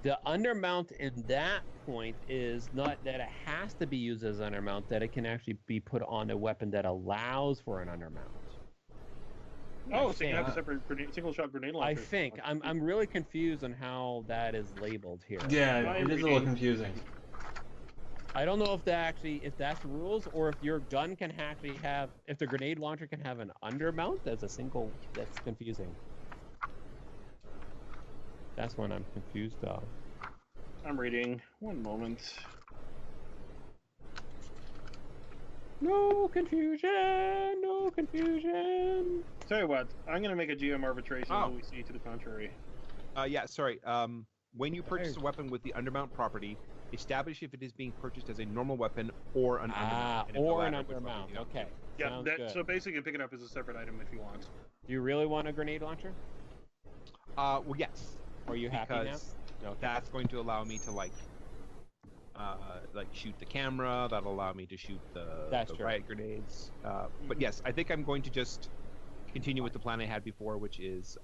The undermount in that point is not that it has to be used as an undermount, that it can actually be put on a weapon that allows for an undermount. Oh, so you have a separate single shot grenade launcher. I think. I'm really confused on how that is labeled here. Yeah, it is a little confusing. I don't know if that's the rules, or if your gun can actually have, if the grenade launcher can have an undermount as a single. That's confusing. That's when I'm confused of. I'm reading. One moment. No confusion. No confusion. Tell you what, I'm going to make a GM arbitration until we see to the contrary. Yeah, sorry. When you purchase a weapon with the undermount property, establish if it is being purchased as a normal weapon or an undermount. And if the Or an latter, which undermount. weapon you Okay. Yeah, Sounds that, good. so basically you pick it up as a separate item if you want. Do you really want a grenade launcher? Well, yes. Or are you happy now? Because Okay. that's going to allow me to like shoot the camera. That'll allow me to shoot the true. riot grenades. But yes, I think I'm going to just continue with the plan I had before, which is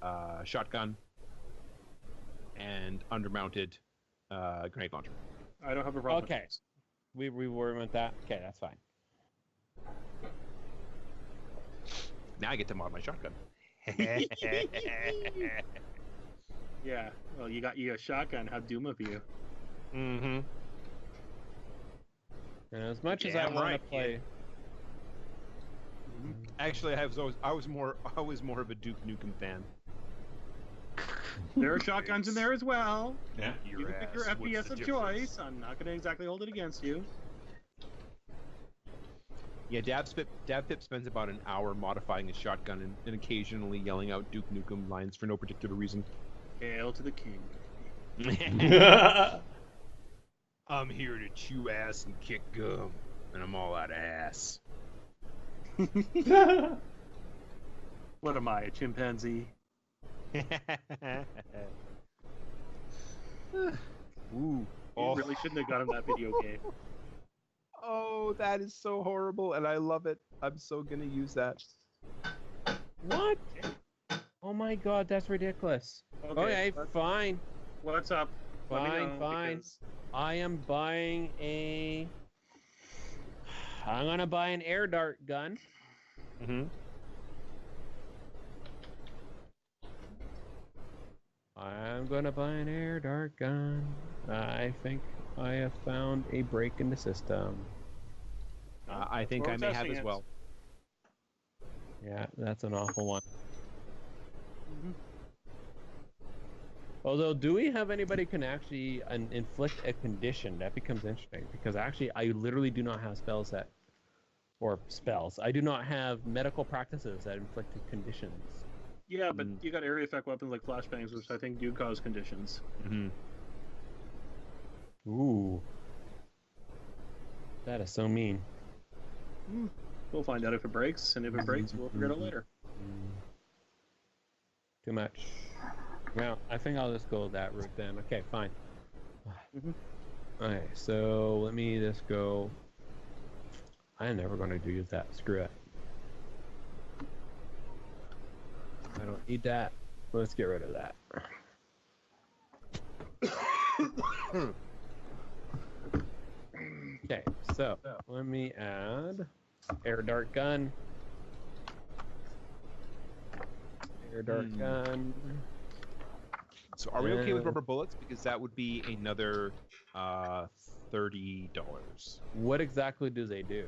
shotgun and undermounted grenade launcher. I don't have a problem. Okay. We were with that. Okay, that's fine. Now I get to mod my shotgun. Yeah. Well, you got a shotgun. How doom of you. Mm-hmm. And as much as Damn I want right, to play, Actually, I was more of a Duke Nukem fan. There are shotguns in there as well. Yeah. You can pick your FPS of choice. I'm not going to exactly hold it against you. Yeah, Davpip spends about an hour modifying his shotgun and occasionally yelling out Duke Nukem lines for no particular reason. Hail to the king. I'm here to chew ass and kick gum, and I'm all out of ass. What am I, a chimpanzee? Ooh. You really shouldn't have gotten that video game. Oh, that is so horrible, and I love it. I'm so gonna use that. what? Oh my God, that's ridiculous. Okay, fine. What's up? Let me know, Fine. because- I am buying a. I'm gonna buy an air dart gun. Mm-hmm. I'm gonna buy an air dart gun. I think I have found a break in the system. I think We're I may have testing as it. well. Yeah, that's an awful one. Mhm. Although, do we have anybody who can actually inflict a condition? That becomes interesting, because actually, I literally do not have spells that, or spells. I do not have medical practices that inflict conditions. Yeah, but you got area effect weapons like flashbangs, which I think do cause conditions. Mm-hmm. Ooh, that is so mean. We'll find out if it breaks, and if it breaks, we'll figure it out later. Too much. Well, I think I'll just go that route then. Okay, fine. Mhm. Okay, so let me just go. I'm never going to do that. Screw it. I don't need that. Let's get rid of that. Okay, so let me add air dart gun. Air dart gun. So are we okay with rubber bullets? Because that would be another $30. What exactly do they do?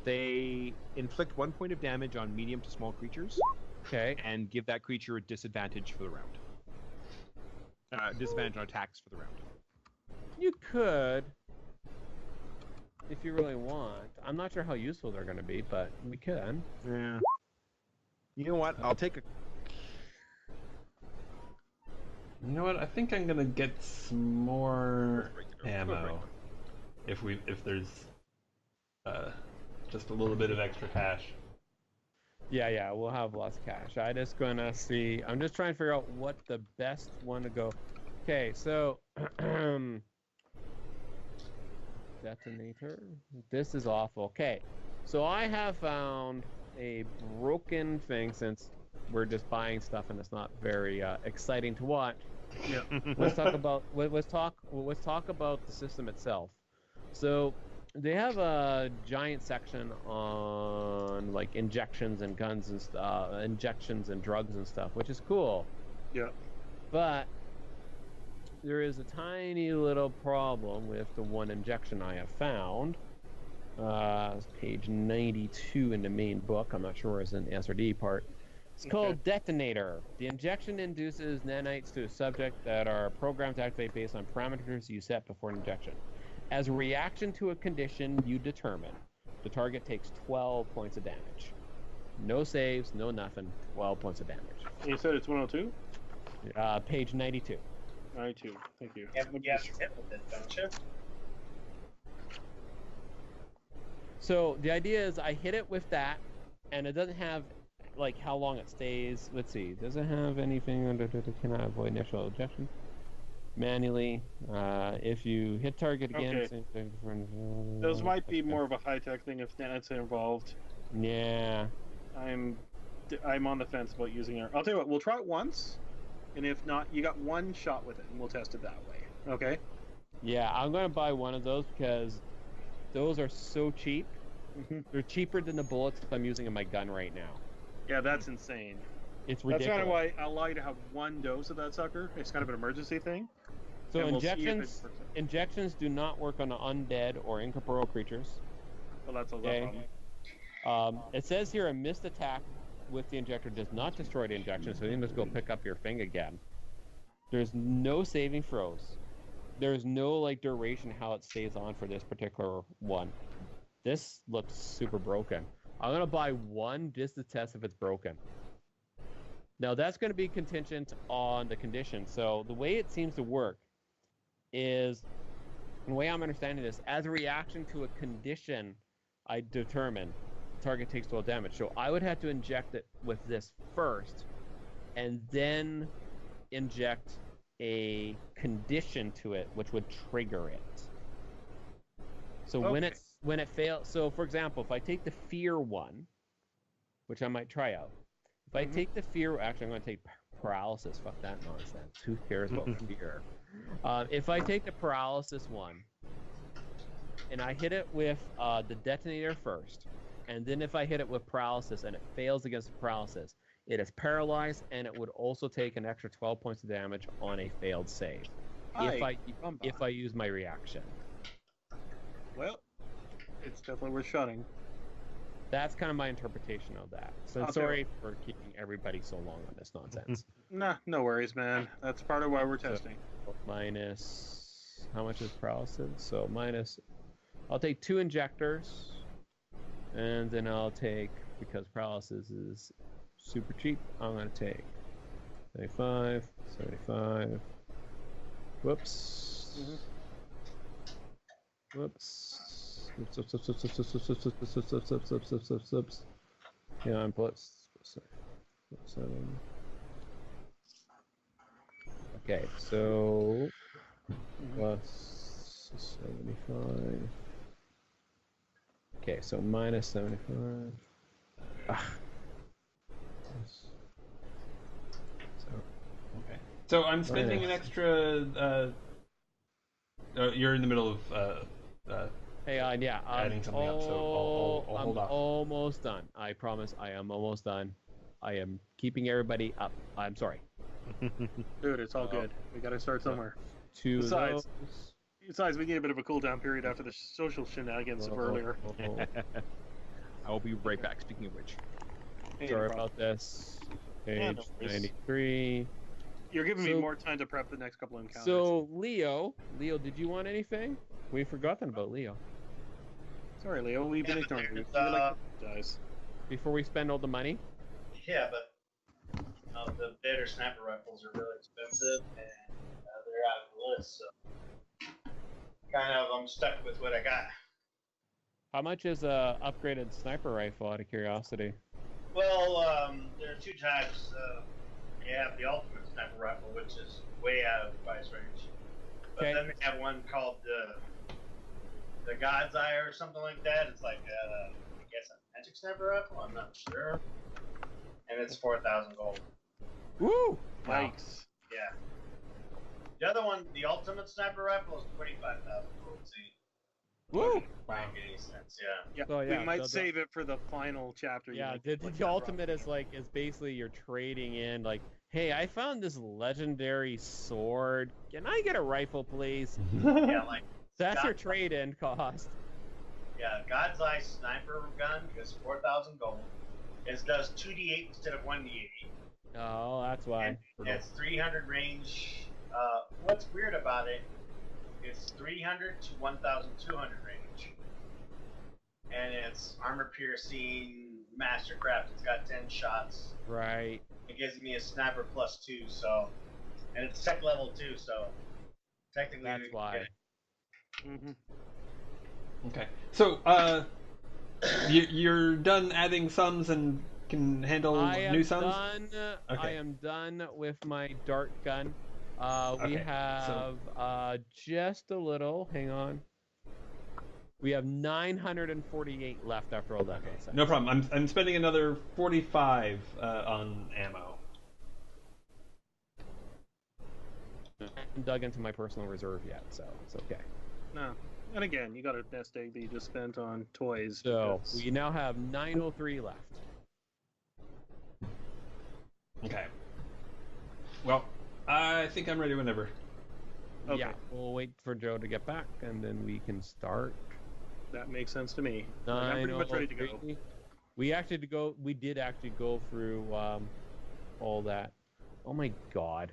They inflict 1 point of damage on medium to small creatures. Okay. And give that creature a disadvantage for the round. Disadvantage on attacks for the round. You could, if you really want. I'm not sure how useful they're going to be, but we can. Yeah. You know what? I'll take a. You know what? I think I'm gonna get some more ammo. If there's just a little bit of extra cash. Yeah, we'll have less cash. I'm just gonna see. I'm just trying to figure out what the best one to go. Okay, so detonator. This is awful. Okay, so I have found a broken thing since we're just buying stuff and it's not very exciting to watch. Yeah. Let's talk about the system itself. So they have a giant section on like injections and guns and injections and drugs and stuff, which is cool. Yeah. But there is a tiny little problem with the one injection I have found. It's page 92 in the main book. I'm not sure where it's in the SRD part. It's called Detonator. The injection induces nanites to a subject that are programmed to activate based on parameters you set before an injection. As a reaction to a condition you determine, the target takes 12 points of damage. No saves, no nothing, 12 points of damage. You said it's 102? Page 92. 92, thank you. Yeah, but you have to hit with it, don't you? So the idea is I hit it with that, and it doesn't have like how long it stays. Let's see. Does it have anything under? Can I avoid initial ejection? Manually, if you hit target again. Okay. Same thing Those might be more of a high-tech thing if nanites are involved. Yeah. I'm on the fence about using it. I'll tell you what, we'll try it once, and if not, you got one shot with it, and we'll test it that way. Okay? Yeah, I'm gonna buy one of those because those are so cheap. They're cheaper than the bullets I'm using in my gun right now. Yeah, that's insane. It's ridiculous. That's kind of why I allow you to have one dose of that sucker. It's kind of an emergency thing. So and we'll see if it injections works out. injections do not work on undead or incorporeal creatures. Well, that's a Okay. problem. It says here a missed attack with the injector does not destroy the injection, so you must go pick up your thing again. There's no saving throws. There's no like duration how it stays on for this particular one. This looks super broken. I'm gonna buy one just to test if it's broken. Now that's gonna be contingent on the condition. So the way it seems to work is, the way I'm understanding this, as a reaction to a condition I determine, the target takes 12 damage. So I would have to inject it with this first, and then inject a condition to it, which would trigger it. So when it fails, so for example, if I take the fear one, which I might try out, if I take the fear, actually I'm going to take paralysis. Fuck that nonsense. Who cares about fear? If I take the paralysis one, and I hit it with the detonator first, and then if I hit it with paralysis and it fails against the paralysis, it is paralyzed, and it would also take an extra 12 points of damage on a failed save. If I use my reaction. Well, it's definitely worth shotting. That's kind of my interpretation of that. So sorry for keeping everybody so long on this nonsense. Nah, no worries, man. That's part of why we're testing. Minus, how much is paralysis? So minus, I'll take 2 injectors, and then I'll take, because paralysis is super cheap, I'm going to take 75, 75, whoops, whoops. Yeah, I'm plus 7. Okay, so plus 75. Okay, so minus 75. Okay. So I'm spending an extra. You're in the middle of. Hey, yeah, adding something up, so I'll hold I'm off. almost done. I promise, I am almost done. I am keeping everybody up. I'm sorry. Dude, it's all good. We gotta start somewhere. Besides, Besides, we need a bit of a cooldown period after the social shenanigans of earlier. I will be right back. Speaking of which, Sorry about this. Yeah, Page no worries. 93. You're giving me more time to prep the next couple of encounters. So, Leo, did you want anything? We've forgotten about Leo. Sorry, Leo, we've been ignoring you. Apologize. Before we spend all the money? Yeah, but the better sniper rifles are really expensive, and they're out of the list, so kind of I'm stuck with what I got. How much is a upgraded sniper rifle, out of curiosity? Well, there are two types. You have the ultimate sniper rifle, which is way out of price range. But then they have one called the God's Eye or something like that. It's like, I guess a magic sniper rifle? I'm not sure. And it's 4,000 gold. Woo! Yikes. Yeah. The other one, the ultimate sniper rifle, is 25,000 gold. See? Woo! Wow. Make any sense? Yeah. Yeah, Oh, yeah, we might so save it for the final chapter. Yeah, the ultimate is basically you're trading in, like, hey, I found this legendary sword. Can I get a rifle, please? Yeah, like That's your trade-in cost. Yeah, God's Eye sniper gun is 4,000 gold. It does 2d8 instead of 1d8. Oh, that's why. And it's 300 range. What's weird about it? It's 300 to 1,200 range, and it's armor piercing, mastercraft. It's got 10 shots. Right. It gives me a sniper +2, so, and it's tech level 2, so technically that's why. Mm-hmm. Okay. So, you're done adding sums and can handle new sums? I am done with my dart gun. We have just a little. Hang on. We have 948 left after all that. No problem. I'm spending another 45 on ammo. I haven't dug into my personal reserve yet, so it's okay. No. And again, you got a nest egg that you just spent on toys. So we now have 903 left. Okay. Well, I think I'm ready whenever. Okay. Yeah, we'll wait for Joe to get back, and then we can start. That makes sense to me. I'm pretty much ready to go. We did actually go through all that. Oh my god.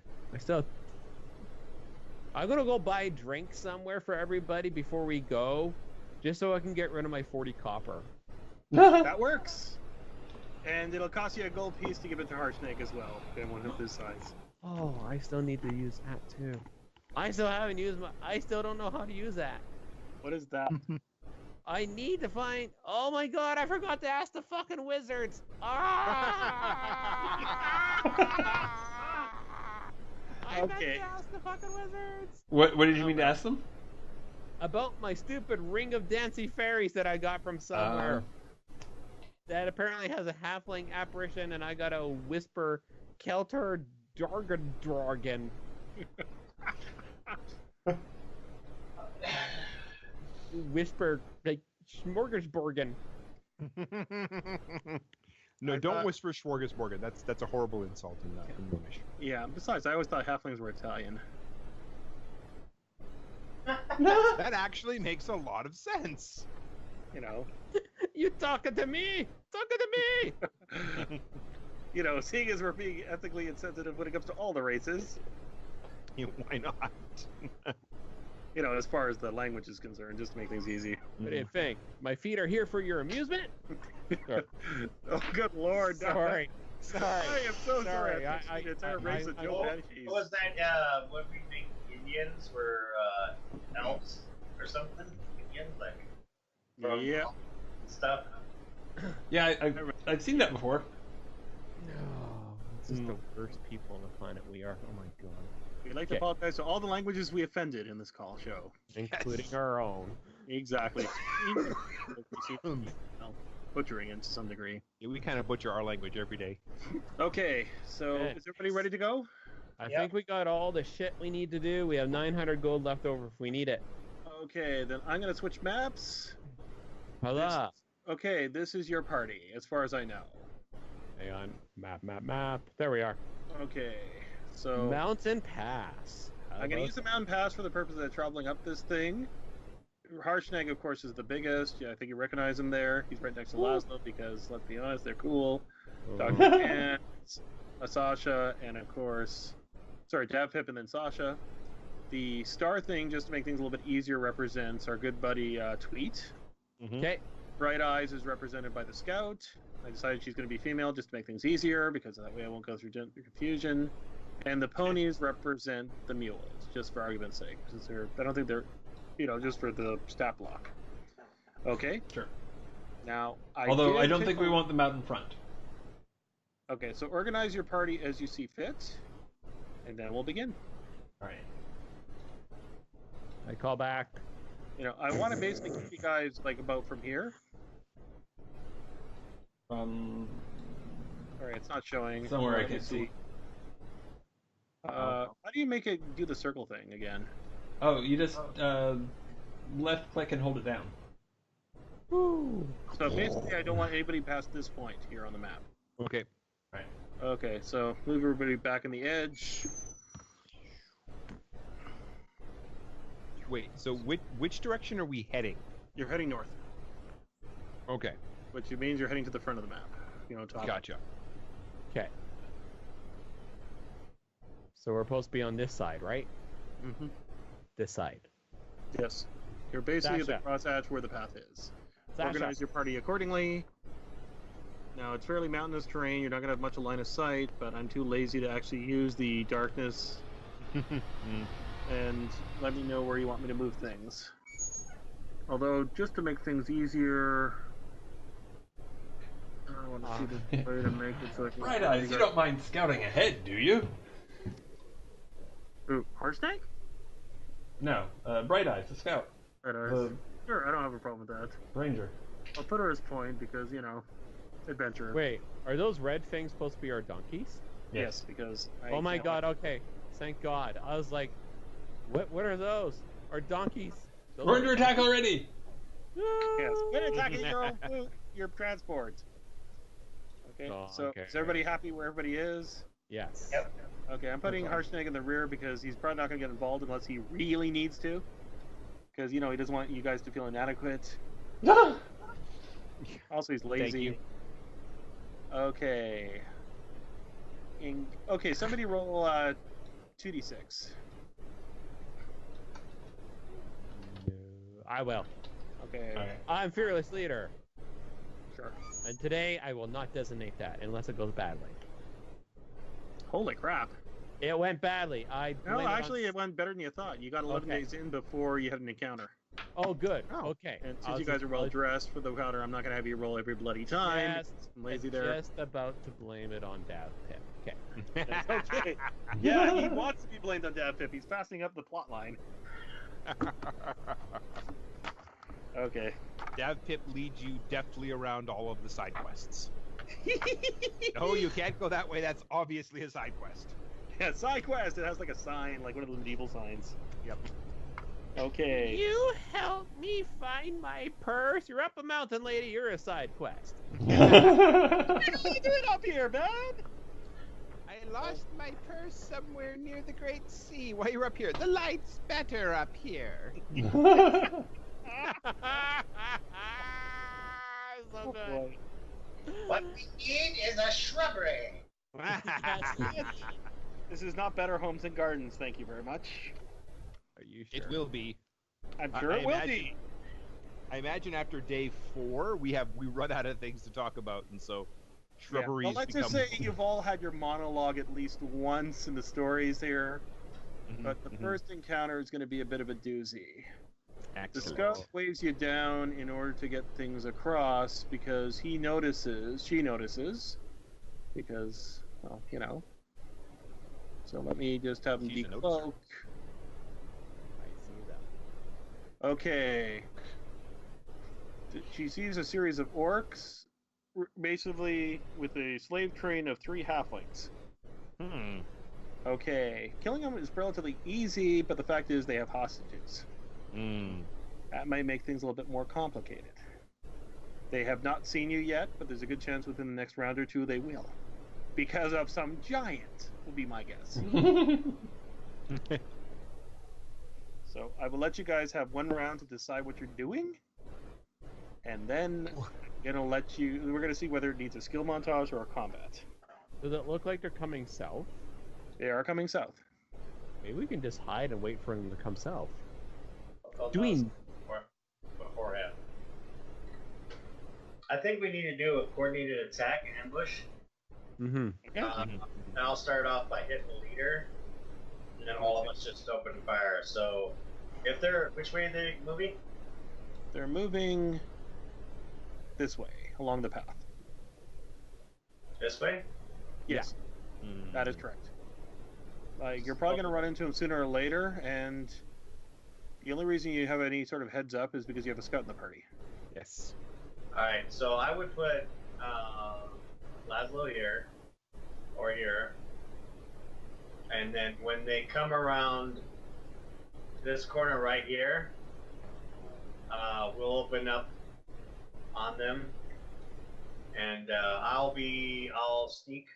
I'm gonna go buy a drink somewhere for everybody before we go, just so I can get rid of my 40 copper. That works. And it'll cost you a gold piece to give it to Harshnake as well, if anyone of his size. Oh, I still need to use that too. I still don't know how to use that. What is that? I need to find. Oh my god! I forgot to ask the fucking wizards. I meant to ask the fucking wizards. What did you mean to ask them? About my stupid ring of dancing fairies that I got from somewhere. That apparently has a halfling apparition, and I got a whisper Kelter Dargadrogan. Whisper like Smorgasborgen. No, don't whisper Smorgasborgen. That's a horrible insult in English. Yeah. Besides, I always thought halflings were Italian. That actually makes a lot of sense. You know. You talking to me? Talking to me? You know, seeing as we're being ethically insensitive when it comes to all the races. Yeah, why not? You know, as far as the language is concerned, just to make things easy. What do you think? My feet are here for your amusement? Oh, good lord. Sorry. I am so sorry. I the entire race of Joe What was that? What we think Indians were elves or something? Indians, like from stuff. Yeah, I've seen that before. No. This is the worst people on the planet we are. Oh my god. We'd like to apologize to all the languages we offended in this call show. Including our own. Exactly. Butchering it to some degree. Yeah, we kind of butcher our language every day. Okay, so is everybody ready to go? I think we got all the shit we need to do. We have 900 gold left over if we need it. Okay, then I'm going to switch maps. Voila. Okay, this is your party, as far as I know. Hang on. Map. There we are. Okay, so... Mountain Pass. I'm going to use the Mountain Pass for the purpose of traveling up this thing. Harshnag, of course, is the biggest. Yeah, I think you recognize him there. He's right next to Laszlo because, let's be honest, they're cool. Dr. Pants, Sasha, and of course... Sorry, Davpip and then Sasha. The star thing, just to make things a little bit easier, represents our good buddy Tweet. Okay. Bright Eyes is represented by the Scout. I decided she's going to be female just to make things easier, because that way I won't go through gender confusion. And the ponies represent the mules, just for argument's sake. Because I don't think they're, just for the stat block. Okay? Sure. Now, I don't think we want them out in front. Okay, so organize your party as you see fit, and then we'll begin. All right. I call back. I want to basically keep you guys, about from here. Alright, it's not showing. Somewhere I can see. How do you make it do the circle thing again? Oh, you just left click and hold it down. Woo. So basically I don't want anybody past this point here on the map. Okay. Right. Okay, so move everybody back in the edge. Wait, so which direction are we heading? You're heading north, Okay. which means you're heading to the front of the map. Top. Gotcha. Okay. So we're supposed to be on this side, right? Mm-hmm. This side. Yes. You're basically at the Sasha. crosshatch where the path is. Sasha. Organize your party accordingly. Now, it's fairly mountainous terrain. You're not going to have much of line of sight, but I'm too lazy to actually use the darkness. And let me know where you want me to move things. Although, just to make things easier... I want to see this way to make it so I can... Bright Eyes, you don't mind scouting ahead, do you? Ooh, Harshnag? No, Bright Eyes, the scout. Bright Eyes. Sure, I don't have a problem with that. Ranger. I'll put her as point because, adventure. Wait, are those red things supposed to be our donkeys? Yes, because... Oh my god, okay. Thank god. I was like, what are those? Our donkeys. Those We're under attack already! Yes, we're attacking your transport. Okay, so is everybody happy where everybody is? Yes. Yep. Okay, I'm putting Harshnag in the rear because he's probably not going to get involved unless he really needs to. Because, he doesn't want you guys to feel inadequate. Also, he's lazy. Thank you. Okay. Okay, somebody roll 2d6. I will. Okay. Alright. I'm fearless leader. Sure. And today I will not designate that unless it goes badly. Holy crap. It went badly. No, actually, it went better than you thought. You got 11 days in before you had an encounter. Oh, good. Okay. And since you guys are well dressed for the encounter, I'm not going to have you roll every bloody time. I'm lazy there. Just about to blame it on Davpip. Okay. Okay. Yeah, he wants to be blamed on Davpip. He's fastening up the plot line. Okay. Davpip leads you deftly around all of the side quests. No, you can't go that way. That's obviously a side quest. Yeah, side quest. It has like a sign, like one of the medieval signs. Yep. Okay. You help me find my purse. You're up a mountain, lady. You're a side quest. What are you doing up here, man? I lost my purse somewhere near the Great Sea. Why you're up here? The light's better up here. So good. What we need is a shrubbery. This is not Better Homes and Gardens, thank you very much. Are you sure? It will be. I'm sure it will be. I imagine after day 4, we run out of things to talk about, and so shrubberies Well, let's just say you've all had your monologue at least once in the stories here, but the first encounter is going to be a bit of a doozy. The scout waves you down in order to get things across because she notices, because, Well, you know. So let me just have him She's a decloak. I see that. Okay. She sees a series of orcs, basically with a slave train of 3 halflings. Okay. Killing them is relatively easy, but the fact is they have hostages. That might make things a little bit more complicated. They have not seen you yet, but there's a good chance within the next round or two they will. Because of some giant, would be my guess. So I will let you guys have 1 round to decide what you're doing. And then we're going to see whether it needs a skill montage or a combat. Does it look like they're coming south? They are coming south. Maybe we can just hide and wait for them to come south. Beforehand. I think we need to do a coordinated attack ambush. Mm-hmm. And I'll start off by hitting the leader, and then all of us just open fire. So, which way are they moving? They're moving this way, along the path. This way? Yes, that is correct. Like, you're probably going to run into them sooner or later, and the only reason you have any sort of heads up is because you have a scout in the party. Yes. Alright, so I would put Laszlo here, or here, and then when they come around this corner right here, we'll open up on them, and I'll sneak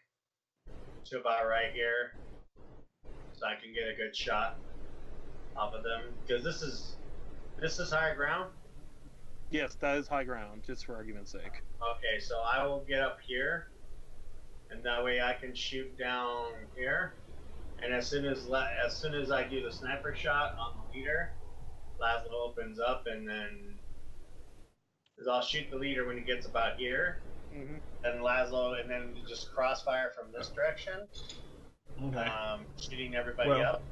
to about right here, so I can get a good shot off of them, because this is higher ground. Yes, that is high ground, just for argument's sake. Okay, so I will get up here, and that way I can shoot down here. And as soon as I do the sniper shot on the leader, Laszlo opens up, and then I'll shoot the leader when he gets about here, and Laszlo, and then just crossfire from this direction, shooting everybody up.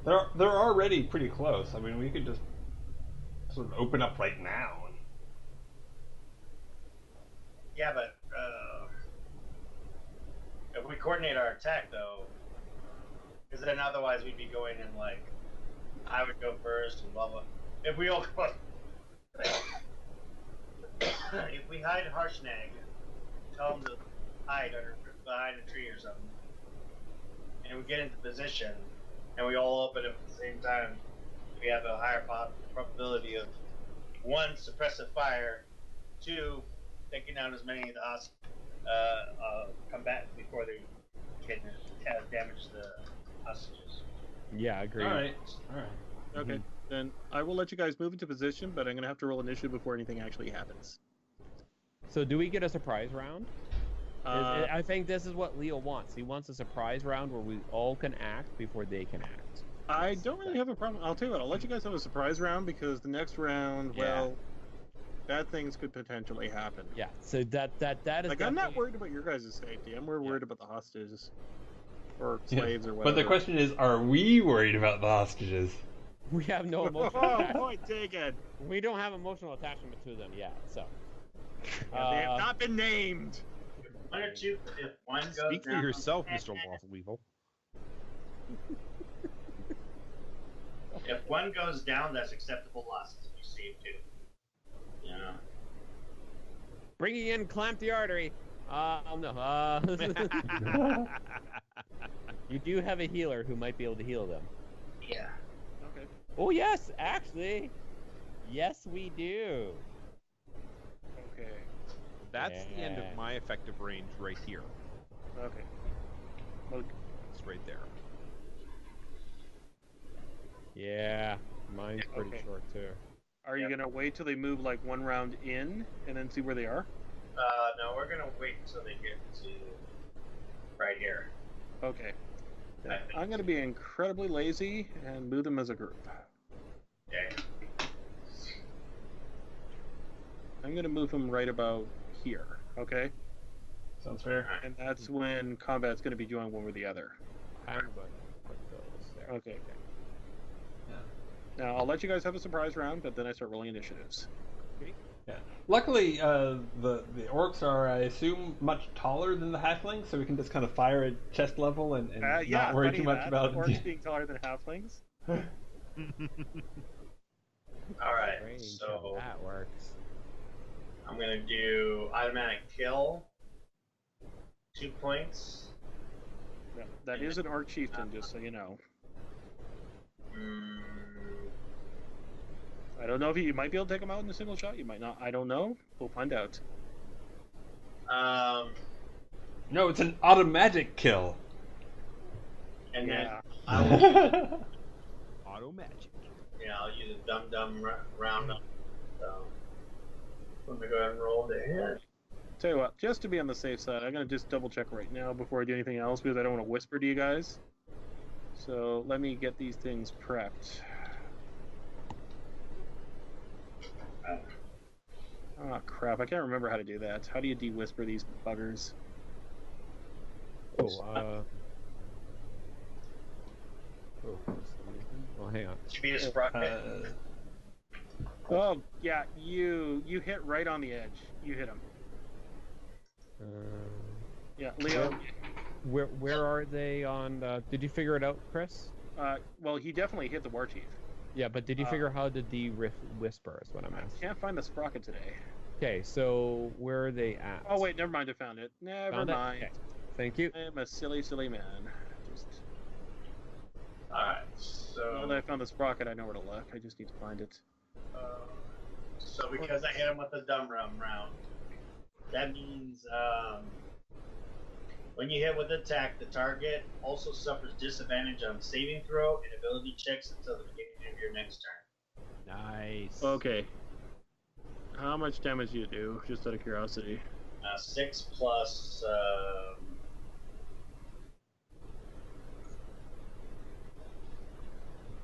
They're already pretty close. I mean, we could just sort of open up right now. Yeah, but if we coordinate our attack, though, because then otherwise we'd be going in like, I would go first and blah blah. If we all if we hide Harshnag, tell them to hide behind a tree or something, and we get into position, and we all open up at the same time, we have a higher probability of 1, suppressive fire, 2, taking out as many of the combatants before they can damage the hostages. Yeah, I agree. All right. Okay, then I will let you guys move into position, but I'm going to have to roll initiative before anything actually happens. So do we get a surprise round? I think this is what Leo wants. He wants a surprise round where we all can act before they can act. I don't really have a problem. I'll tell you what, I'll let you guys have a surprise round, because the next round, well, bad things could potentially happen. Yeah, so that is like, I'm not worried about your guys' safety. I'm more worried about the hostages. Or slaves or whatever. But the question is, are we worried about the hostages? We have no emotional attachment. Point taken. We don't have emotional attachment to them yet, so. They have not been named. If one goes Speak for down, yourself, Mr. Waffle if one goes down, that's acceptable losses. You save 2. Yeah. Bringing in Clamp the Artery. No. You do have a healer who might be able to heal them. Yeah. Okay. Oh, yes, actually. Yes, we do. Okay. That's the end of my effective range right here. Okay. Okay. It's right there. Yeah, mine's pretty short, too. Are you going to wait till they move like 1 round in and then see where they are? No, we're gonna wait until they get to right here. Okay. Then I'm going to be incredibly lazy and move them as a group. Okay. I'm going to move them right about here, okay? Sounds fair. And that's when combat's going to be joined one or the other. I'm going to put those there. Okay. Now, I'll let you guys have a surprise round, but then I start rolling initiatives. Okay. Yeah. Luckily, the orcs are, I assume, much taller than the halflings, so we can just kind of fire at chest level and Yeah, not worry funny too much that. about Orcs being taller than halflings. All right, Strange how so that works. I'm gonna do automatic kill. 2 points. Yeah, that is an orc chieftain, just so you know. Mm, I don't know if you might be able to take him out in a single shot. You might not. I don't know. We'll find out. No, it's an automatic kill. and then Yeah. I will use Auto magic. I'll use a dum round up. So let me go ahead and roll the hit. Tell you what, just to be on the safe side, I'm gonna just double check right now before I do anything else because I don't want to whisper to you guys. So let me get these things prepped. Oh crap! I can't remember how to do that. How do you de-whisper these buggers? Oh, hang on. Should be a sprocket. Oh yeah, you hit right on the edge. You hit him. Yeah, Leo. Where are they on? Did you figure it out, Chris? Well, he definitely hit the war chief. Yeah, but did you figure how to de-whisper is what I'm asking. Can't find the sprocket today. Okay, so where are they at? Oh wait, never mind. I found it. Never mind. Okay. Thank you. I'm a silly man. Just Alright, now so that I found the sprocket, I know where to look. I just need to find it. so because I hit him with the dumb round, that means when you hit with attack, the target also suffers disadvantage on saving throw and ability checks until the beginning of your next turn. Nice. Okay. How much damage do you do? Just out of curiosity. 6 plus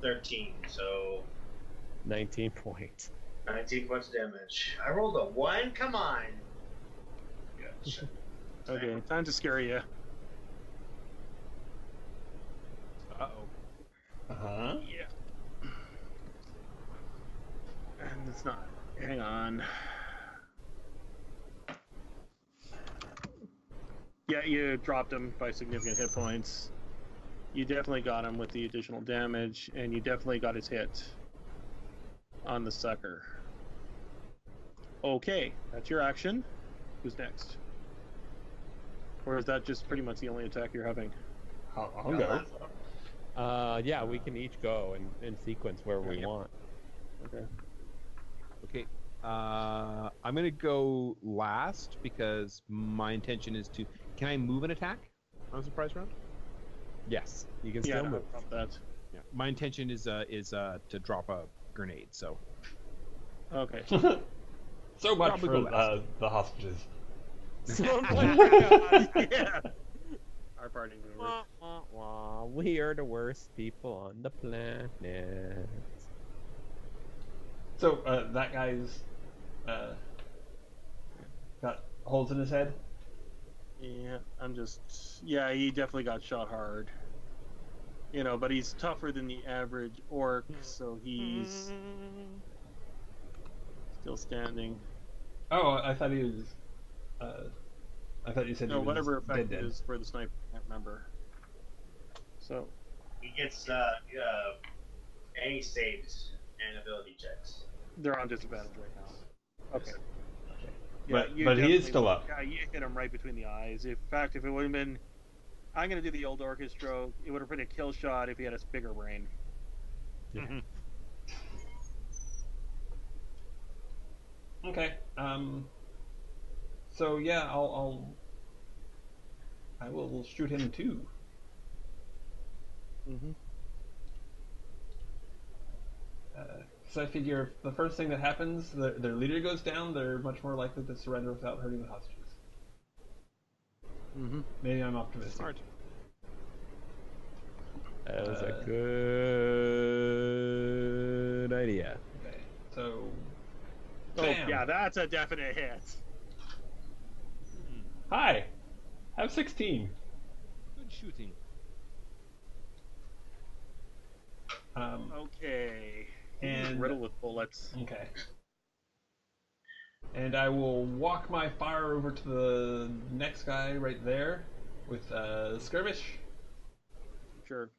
13, so 19 points. 19 points of damage. I rolled a 1. Come on. Good. Okay, time to scare you. Uh-oh. Uh-huh. Yeah. And it's not. Hang on. Yeah, you dropped him by significant hit points. You definitely got him with the additional damage, and you definitely got his hit on the sucker. Okay, that's your action. Who's next? Or is that just pretty much the only attack you're having? I'll go. Yeah, we can each go in sequence where we want. Okay. Okay. I'm gonna go last because my intention is to. Can I move an attack on a surprise round? Yes, you can Yeah, still move. that. Yeah. My intention is to drop a grenade. So. Okay. So much Probably for go last. the hostages. Yeah. Our party mover. Wah, wah, wah. We are the worst people on the planet. So that guy's got holes in his head. Yeah, yeah, he definitely got shot hard. You know, but he's tougher than the average orc, so he's still standing. Oh, I thought he was. I thought you said No, he was whatever effect dead. it is for the sniper, I can't remember. So, He gets any saves and ability checks. they're on disadvantage right now. Okay. But you he is definitely- still up. Yeah, you hit him right between the eyes. In fact, if it would have been, I'm going to do the old orcish stroke, it would have been a kill shot if he had a bigger brain. Okay. So yeah, I will shoot him too. Mm-hmm. So I figure if the first thing that happens, their leader goes down, they're much more likely to surrender without hurting the hostages. Mm-hmm. Maybe I'm optimistic. Smart. That was a good idea. Okay. So. Oh, Bam. yeah, that's a definite hit. Hi. Have 16. Good shooting. Okay. And Riddle with bullets. okay. And I will walk my fire over to the next guy right there with skirmish. Sure.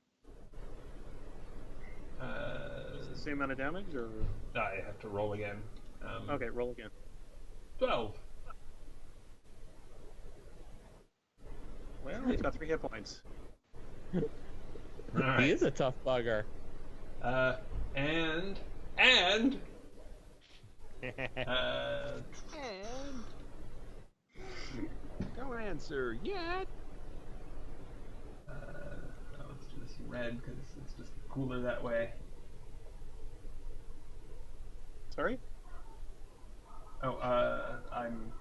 Is the same amount of damage, or? I have to roll again. Okay, roll again. 12. Well, he's got 3 hit points. All right. He is a tough bugger. And don't answer yet. let's do this red because it's just cooler that way. Sorry? Oh, I'm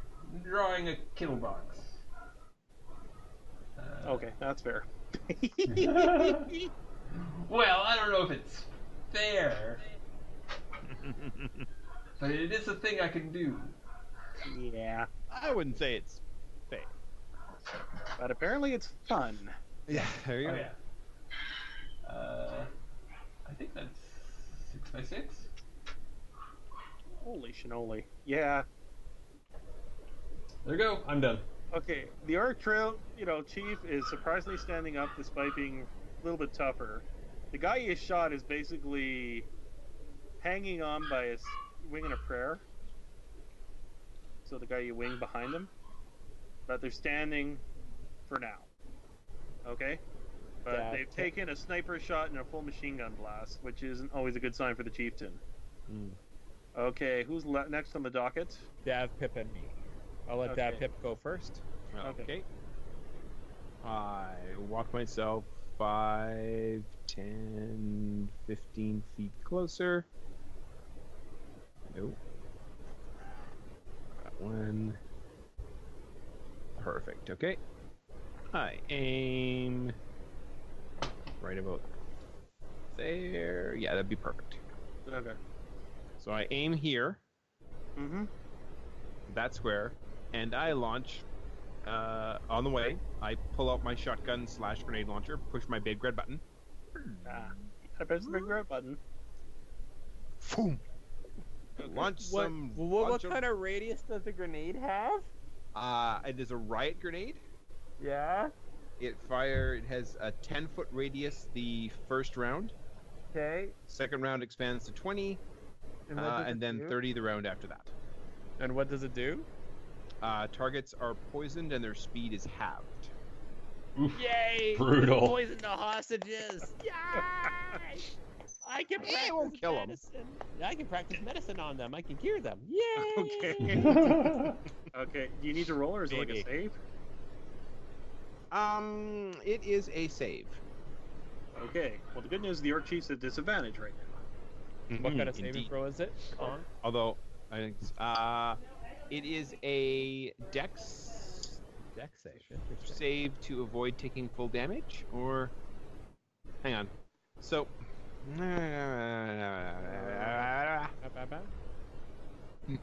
drawing a kill box. Okay, that's fair. Well, I don't know if it's fair, but it is a thing I can do. Yeah. I wouldn't say it's fair. But apparently it's fun. Yeah, there you Oh, go. yeah. I think that's 6x6. Holy shinoli. Yeah. There you go. I'm done. Okay, the Orc Trail, Chief is surprisingly standing up despite being a little bit tougher. The guy you shot is basically hanging on by his wing and a prayer. So the guy you wing behind him. But they're standing for now. Okay? But Yeah, they've taken a sniper shot and a full machine gun blast, which isn't always a good sign for the chieftain. Okay, who's next on the docket? Dav, Pip, and me. I'll let Dav, Okay. Pip go first. Okay. I walk myself 5, 10, 15 feet closer. Nope. That one. Perfect. Okay. I aim right about there. Yeah, that'd be perfect. Okay. So I aim here, Mm-hmm. that square, and I launch on the way. I pull out my shotgun / grenade launcher, push my big red button. I press the big red button. Boom. Launch some. What kind of radius does the grenade have? It is a riot grenade. Yeah. It has a 10-foot radius the first round. Okay. Second round expands to 20, and then 30 the round after that. And what does it do? Targets are poisoned and their speed is halved. Oof, Yay! brutal. Poison the hostages! Yay! I can practice it won't kill 'em. medicine. I can practice medicine on them. I can cure them. Yay! Okay. Okay. Do you need to roll, or is it like a Maybe. save? It is a save. Okay. Well, the good news is the Orc Chief's at disadvantage right now. What kind of saving Indeed. throw is it? Although I think it is a Dex Dex save. Interesting. save to avoid taking full damage, or hang on. So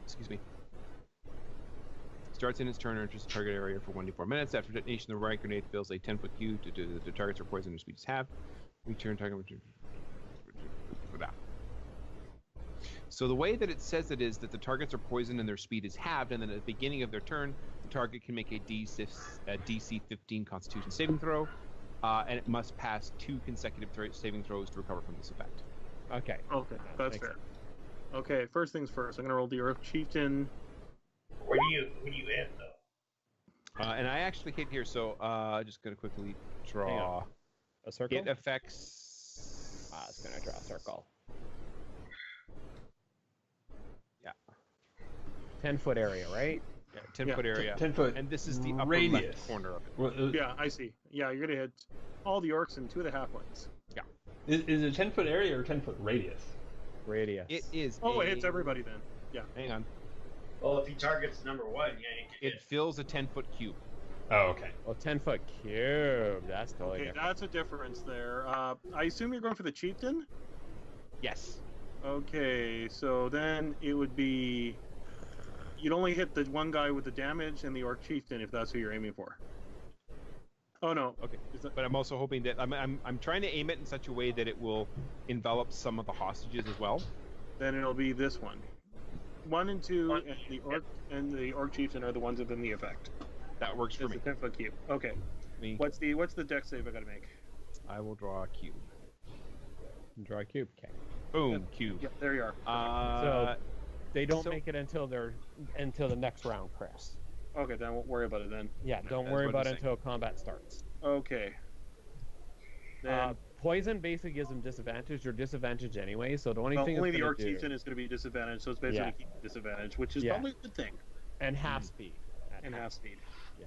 excuse me. Starts in its turn or enters the target area for 1d4 minutes. After detonation, the riot grenade fills a 10-foot cube. The targets are poisoned and speed is halved. Return target for that. So the way that it says it is that the targets are poisoned and their speed is halved, and then at the beginning of their turn, the target can make a DC 15 Constitution saving throw, and it must pass 2 consecutive saving throws to recover from this effect. Okay. Okay, that's makes fair. Okay, first things first. I'm gonna roll the Orc Chieftain. Where do you end though? And I actually hit here, so just gonna quickly Hang draw. on. A circle? It affects. It's gonna draw a circle. Yeah. 10-foot area, right? Yeah, 10-foot area. 10 foot. And this is the upper radius. left corner of it. Well, Yeah, I see. Yeah, you're gonna hit all the orcs and 2 of the halflings. is it a 10 foot area or 10 foot radius? Radius. It is. Oh, it hits everybody then. Yeah. Hang on. Well, if he targets number 1, yeah, he can It hit. fills a 10-foot cube. Oh, okay. Well, 10-foot cube. That's totally Okay, different. that's a difference there. I assume you're going for the chieftain? Yes. Okay, so then it would be... You'd only hit the one guy with the damage and the Orc Chieftain if that's who you're aiming for. Oh, no. Okay. Is that... But I'm also hoping that I'm trying to aim it in such a way that it will envelop some of the hostages as well. Then it'll be this one. 1 and 2 and the orc chieftain are the ones within the effect. That works for It's me. a 10-foot cube. Okay. Me. What's the dex save I gotta make? I will draw a cube. Draw a cube. Okay. Boom, cube. Yep, there you are. So they don't make it until the next round, Chris. Okay, then I won't worry about it then. Yeah, don't That's worry what about I'm it until combat starts. Okay. Then Poison basically gives them disadvantage or disadvantage anyway, so the only well, thing only it's the gonna orc do... chieftain is going to be disadvantaged, so it's basically Yeah. keep the disadvantage, which is Yeah. probably a good thing. And half speed. And half speed. Yeah.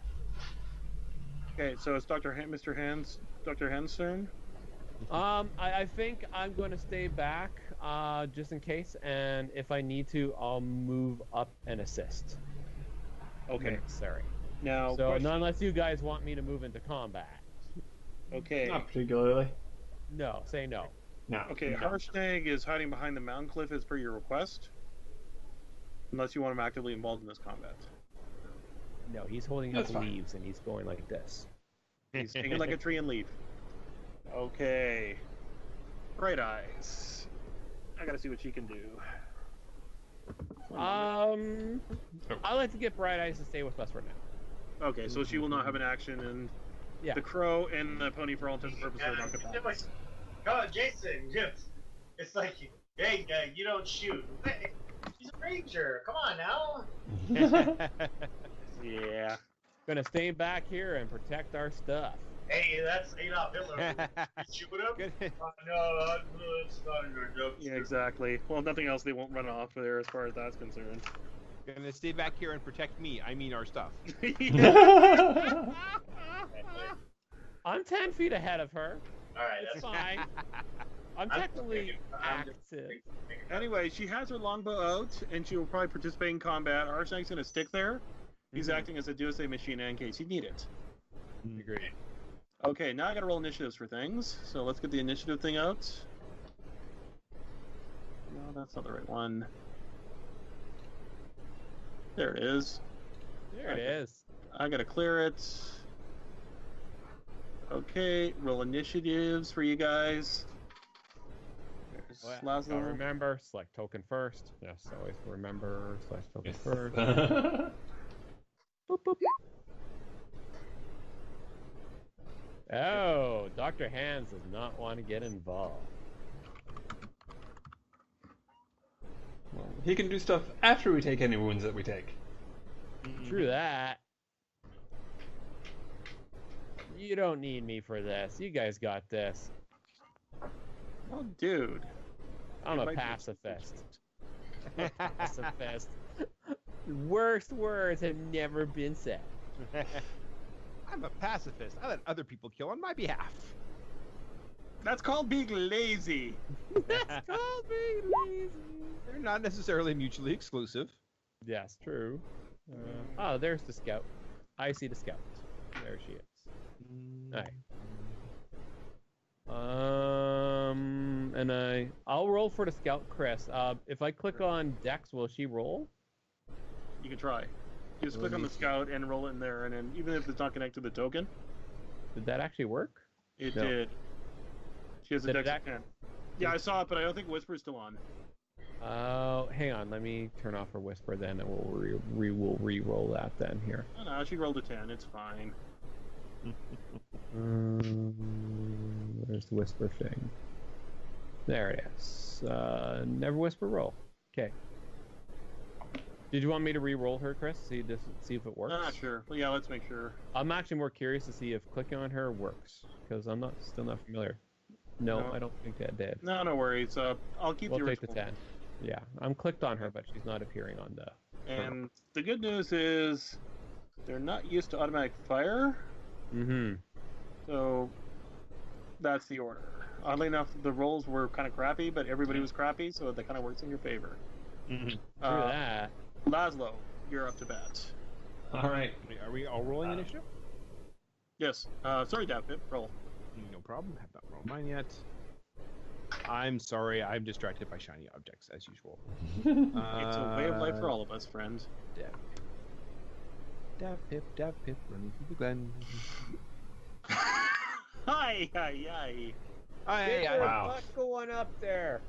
Okay, so it's Mr. Hand's turn. I think I'm going to stay back, just in case, and if I need to, I'll move up and assist. Okay. When necessary. Now, So question- not unless you guys want me to move into combat. Okay. Not particularly. No, say no. No. Okay, no. Harshnag is hiding behind the mountain cliff as per your request. Unless you want him actively involved in this combat. No, he's holding That's up fine. leaves and he's going like this. He's hanging like a tree and leaf. Okay. Bright Eyes. I gotta see what she can do. I like to get Bright Eyes to stay with us for now. Okay, so she will not have an action, and Yeah. the crow and the pony, for all intents and purposes, are not gonna Come on, Jason. It's like, hey, you don't shoot. Hey, he's a ranger. Come on now. Yeah. Gonna stay back here and protect our stuff. Hey, that's Adolf Hitler. You shoot him? Good. No, it's not in your jokes. Yeah, exactly. Well, nothing else, they won't run off there as far as that's concerned. Gonna stay back here and protect me. I mean our stuff. I'm 10 feet ahead of her. All right, It's that's fine. I'm technically active. Anyway, she has her longbow out, and she will probably participate in combat. Harshnag's gonna stick there. He's acting as a DSA machine in case you need it. Agreed. Okay, now I gotta roll initiatives for things. So let's get the initiative thing out. No, that's not the right one. There it is. There it is. I gotta clear it. Okay, roll initiatives for you guys. There's Gotta Laszlo. remember, select token first. Yes, always remember, select token Yes. first. Boop, boop. Oh, Dr. Hands does not want to get involved. Well, he can do stuff after we take any wounds that we take. True that. You don't need me for this. You guys got this. Oh, dude. I'm It a might be- pacifist. Pacifist. Worst words have never been said. I'm a pacifist. I let other people kill on my behalf. That's called being lazy. That's called being lazy. They're not necessarily mutually exclusive. Yes, true. Oh, there's the scout. I see the scout. There she is. Alright. And I'll roll for the scout, Chris. If I click on Dex, will she roll? You can try. You just click on the scout and roll it in there, and then even if it's not connected to the token, Did that actually work? it No. did. She has a Did dex it of 10. Yeah, I saw it, but I don't think Whisper's still on. Oh, hang on. Let me turn off her whisper then, and we'll re-roll that then here. Oh, no, she rolled a 10. It's fine. Where's the whisper thing? There it is. Never whisper roll. Okay. Did you want me to re-roll her, Chris? See if it works? Not sure. Well, yeah, let's make sure. I'm actually more curious to see if clicking on her works, because I'm still not familiar. No, No. I don't think that did. No, no worries. I'll keep We'll the take the original. 10. Yeah, I'm clicked on her, but she's not appearing on the... And the good news is they're not used to automatic fire, Mm-hmm. so that's the order. Oddly enough, the rolls were kind of crappy, but everybody was crappy, so that kind of works in your favor. True that. Laszlo, you're up to bat. All right. Are we all rolling initiative? Yes. Sorry, Daphne. Roll. No problem. Have not rolled mine yet. I'm sorry. I'm distracted by shiny objects as usual. It's a way of life for all of us, friend. Dab pip, running through the glen. Hi, hi, hi. Hey, There's Wow. what's going up there?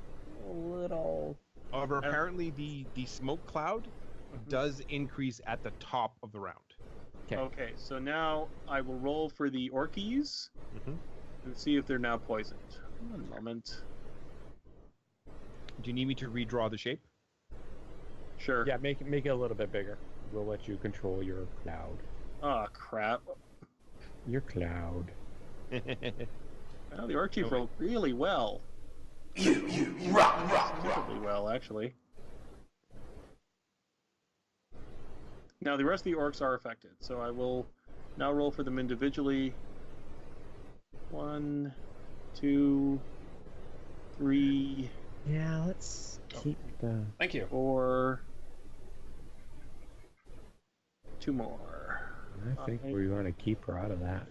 A little However, apparently the smoke cloud does increase at the top of the round. Okay, so now I will roll for the Orkies and see if they're now poisoned. One moment. Do you need me to redraw the shape? Sure. Yeah, make it a little bit bigger. We'll let you control your cloud. Oh, crap. Your cloud. Well, the Orc Chief rolled really well. Incredibly well, actually. Now, the rest of the orcs are affected, so I will now roll for them individually. 1, 2, 3. Yeah, let's keep the... Thank you. 4. 2 more. I think we want to keep her out of that.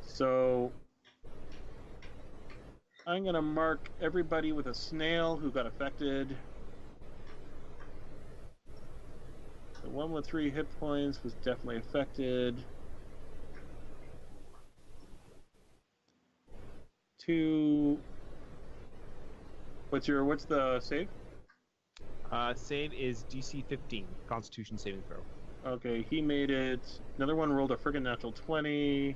So I'm going to mark everybody with a snail who got affected. The one with 3 hit points was definitely affected. 2. What's the save? Save is DC 15, Constitution saving throw. Okay, he made it. Another one rolled a friggin' natural 20.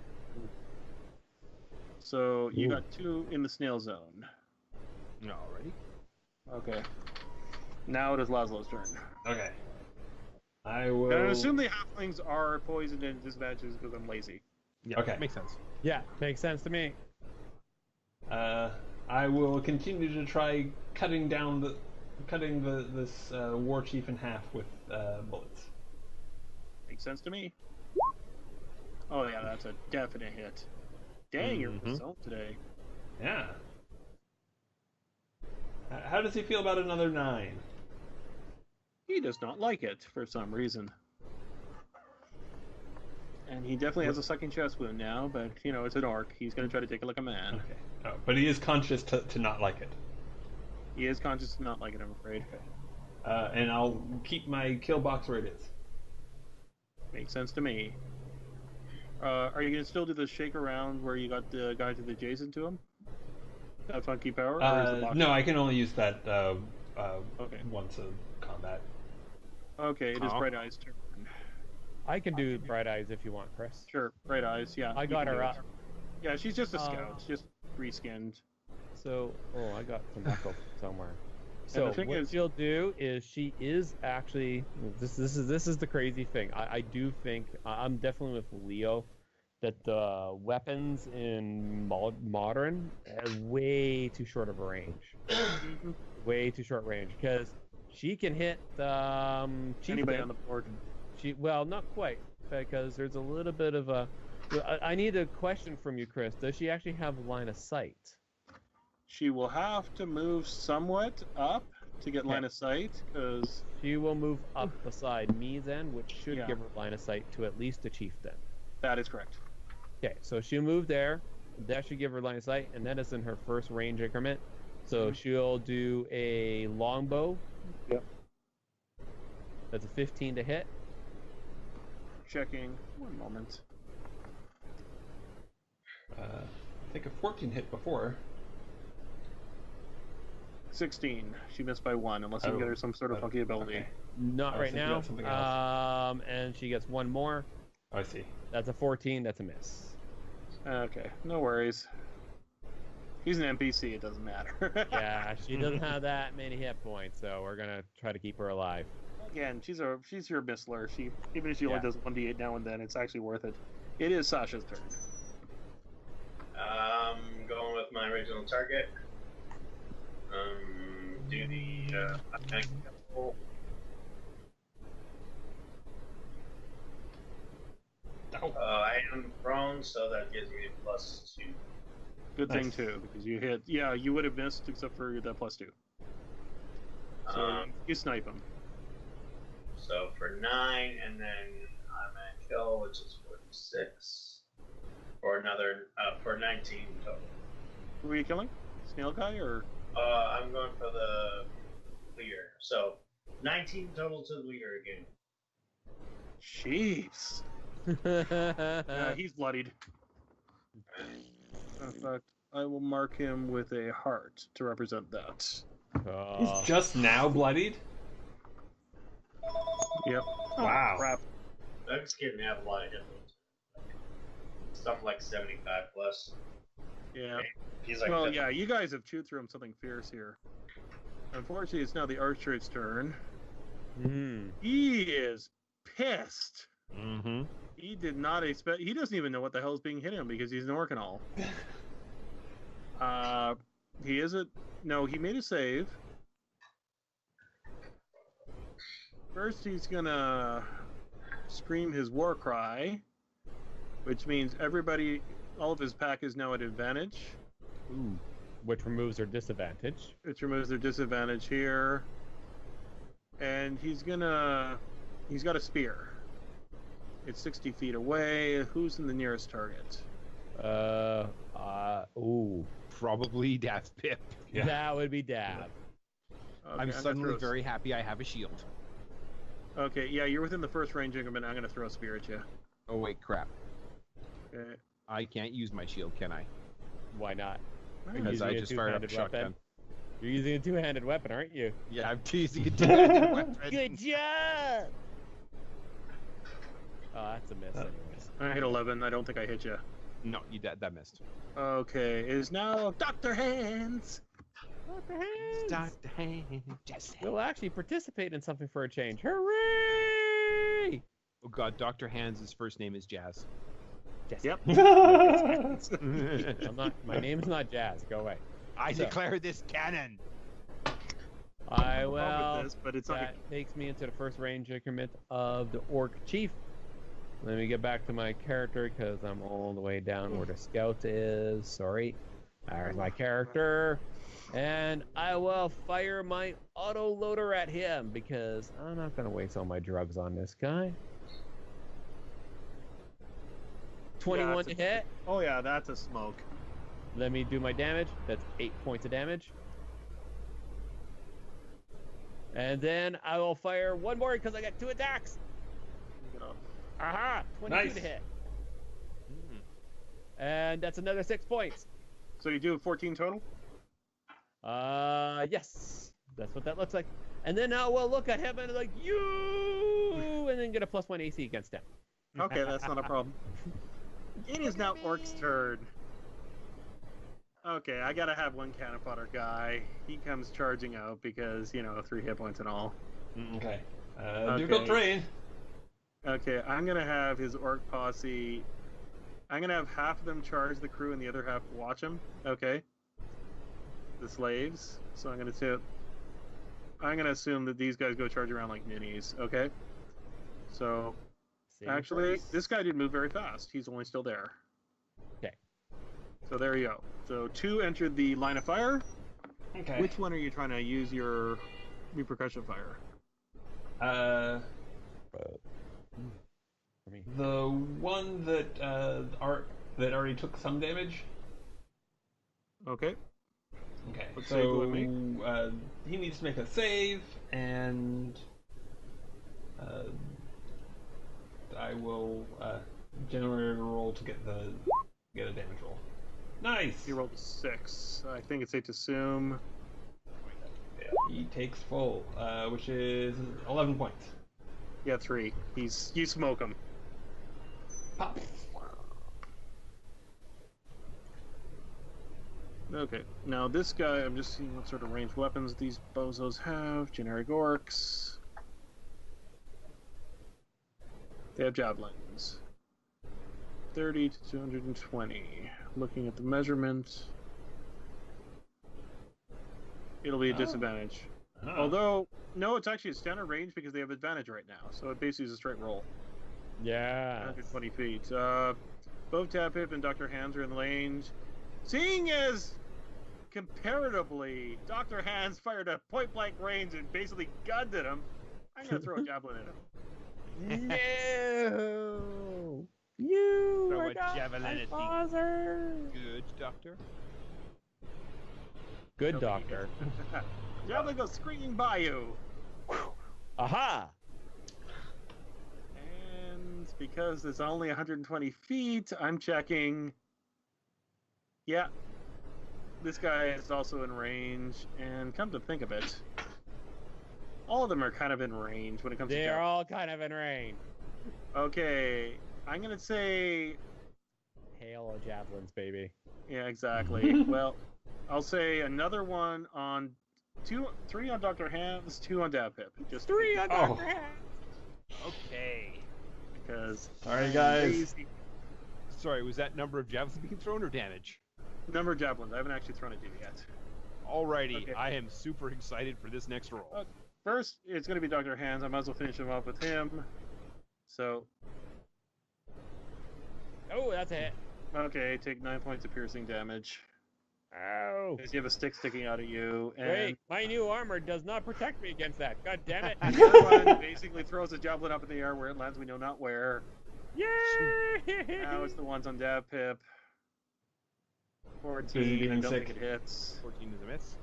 So you got 2 in the snail zone. Alrighty. Okay. Now it is Laszlo's turn. Okay. I will. And I assume the halflings are poisoned and disadvantages because I'm lazy. Yeah, Okay. Makes sense. Yeah, makes sense to me. I will continue to try cutting this war chief in half with bullets. Makes sense to me. Oh yeah, that's a definite hit. Dang, you're in the zone today. Yeah. How does he feel about another 9? He does not like it for some reason. And he definitely has a sucking chest wound now, but you know, it's an orc. He's gonna try to take it like a man. Okay. Oh, but he is conscious to not like it. He is conscious to not like it, I'm afraid. Okay. And I'll keep my kill box where it is. Makes sense to me. Are you gonna still do the shake around where you got the guy to the adjacent to him? That funky power? Or is the box... No, I can only use that Okay. once a combat. Okay, it is Bright Eye's turn. I can do Bright Eyes if you want, Chris. Sure, Bright Eyes, yeah. I got her up. Yeah, she's just a scout, just reskinned. So, I got some echo somewhere. So the thing what is- she'll do is she is actually this is the crazy thing. I do think I'm definitely with Leo that the weapons in modern have way too short of a range. Way too short range because she can hit Anybody on the board. Well, not quite, because there's a little bit of a... I need a question from you, Chris. Does she actually have line of sight? She will have to move somewhat up to get line of sight, because... She will move up beside me then, which should give her line of sight to at least a chieftain. That is correct. Okay, so she'll move there. That should give her line of sight, and that is in her first range increment. So she'll do a longbow. Yep. That's a 15 to hit. Checking. One moment. I think a 14 hit before. 16. She missed by 1, unless you can get her some sort of funky ability. Okay. Not right now. Something else. And she gets one more. I see. That's a 14. That's a miss. Okay, no worries. He's an NPC, it doesn't matter. Yeah, she doesn't have that many hit points, so we're gonna try to keep her alive. Again, she's your Mistler. Even if she only does 1d8 now and then, it's actually worth it. It is Sasha's turn. Going with my original target. Do the attack roll. I am prone, so that gives me a +2. Good thing too, because you hit. Yeah, you would have missed except for that +2. So you snipe him. So for 9, and then I'm at kill, which is 46, for another for 19 total. Who are you killing? Snail guy or? I'm going for the leader. So 19 total to the leader again. Jeez. He's bloodied. In fact, I will mark him with a heart to represent that. He's just now bloodied? Yep. Wow. Crap. Doug's getting have a lot of hit points. Stuff like 75 plus. Yeah. He's like, Well, yeah, you guys have chewed through him something fierce here. Unfortunately, it's now the archer's turn. He is pissed. Mm-hmm. He did not expect. He doesn't even know what the hell is being hit him because he's an orc and all. He is a. No, he made a save. First, he's gonna scream his war cry, which means everybody, all of his pack is now at advantage. Ooh. Which removes their disadvantage. Which removes their disadvantage here. And he's got a spear. It's 60 feet away. Who's in the nearest target? Ooh. Probably Dad's Pip. Yeah. That would be Dab. Okay, I'm gonna suddenly throw- very happy I have a shield. Okay, yeah, you're within the first range increment. I'm going to throw a spear at you. Oh wait, crap. Okay. I can't use my shield, can I? Why not? Because using I a just fired up a two-handed weapon? shotgun. You're using a two-handed weapon, aren't you? Yeah, I'm teasing a two-handed weapon. Good job! Oh, that's a miss anyways. I hit 11. I don't think I hit you. No, that missed. Okay, it is now Dr. Hands. Dr. Hands! Dr. Hand. Yes. We'll actually participate in something for a change. Hooray! Oh god, Dr. Hands' first name is Jazz. Yep. I'm not. My name's not Jazz. Go away. I So- declare this canon. I Wrong will. with this, but it's not. That takes me into the first range increment of the Orc Chief. Let me get back to my character because I'm all the way down where the scout is. Sorry. There's my character. And I will fire my auto loader at him because I'm not going to waste all my drugs on this guy. 21 to hit. Oh yeah, that's a smoke. Let me do my damage. That's 8 points of damage. And then I will fire one more because I got 2 attacks. Aha! 22 Nice. to hit. And that's another 6 points. So you do 14 total? Yes. That's what that looks like. And then I will look at him and like, you! And then get a +1 AC against him. Okay, that's not a problem. It is now Orc's turn. Okay, I gotta have one cannon fodder guy. He comes charging out because, 3 hit points and all. Okay. Okay. Difficult terrain. Okay, I'm gonna have his orc posse. I'm gonna have half of them charge the crew and the other half watch him. Okay. The slaves. So I'm gonna assume that these guys go charge around like minis. Okay. So actually, this guy didn't move very fast. He's only still there. Okay. So there you go. So 2 entered the line of fire. Okay. Which one are you trying to use your repercussion fire? For me. The one that that already took some damage. Okay. Okay. Let's save So with me. he needs to make a save, and I will generate a roll to get a damage roll. Nice. He rolled a 6. I think it's safe to assume. Yeah, he takes full, which is 11 points. Yeah, 3. You smoke him. Pop. Okay, now this guy, I'm just seeing what sort of ranged weapons these bozos have. Generic orcs. They have javelins. 30 to 220. Looking at the measurement, it'll be a disadvantage. Oh. Although, no, it's actually a standard range because they have advantage right now, so it basically is a straight roll. Yeah. 120 feet. Both Tapip and Dr. Hands are in range. Seeing as, comparatively, Dr. Hands fired a point-blank range and basically gunned at him, I'm going to throw a javelin at him. No! You Throw are a not javelin my at the- father! Good, Doctor. Good doctor. Javelin goes screaming by you. Aha! And because it's only 120 feet, I'm checking. Yeah. This guy is also in range, and come to think of it, all of them are kind of in range when it comes to They're all kind of in range. Okay, I'm gonna say... Hail of javelins, baby. Yeah, exactly. Well, I'll say another one on... 3 on Dr. Hands, 2 on Dabpip. Just 3 on Oh. Dr. Hands! Okay. because... Sorry, guys. lazy. Sorry, was that number of javelins being thrown or damage? Number of javelins. I haven't actually thrown it to you yet. Alrighty, Okay. I am super excited for this next roll. First, it's going to be Dr. Hands. I might as well finish him up with him. So, Oh, that's a hit. okay, take 9 points of piercing damage. Ow. Because you have a stick sticking out at you. And Wait, my new armor does not protect me against that. God damn it. the other one basically throws a javelin up in the air where it lands, we know not where. Yay! Now it's the ones on Dabpip. 14, Busy being I don't sick. think it hits. 14 is a miss.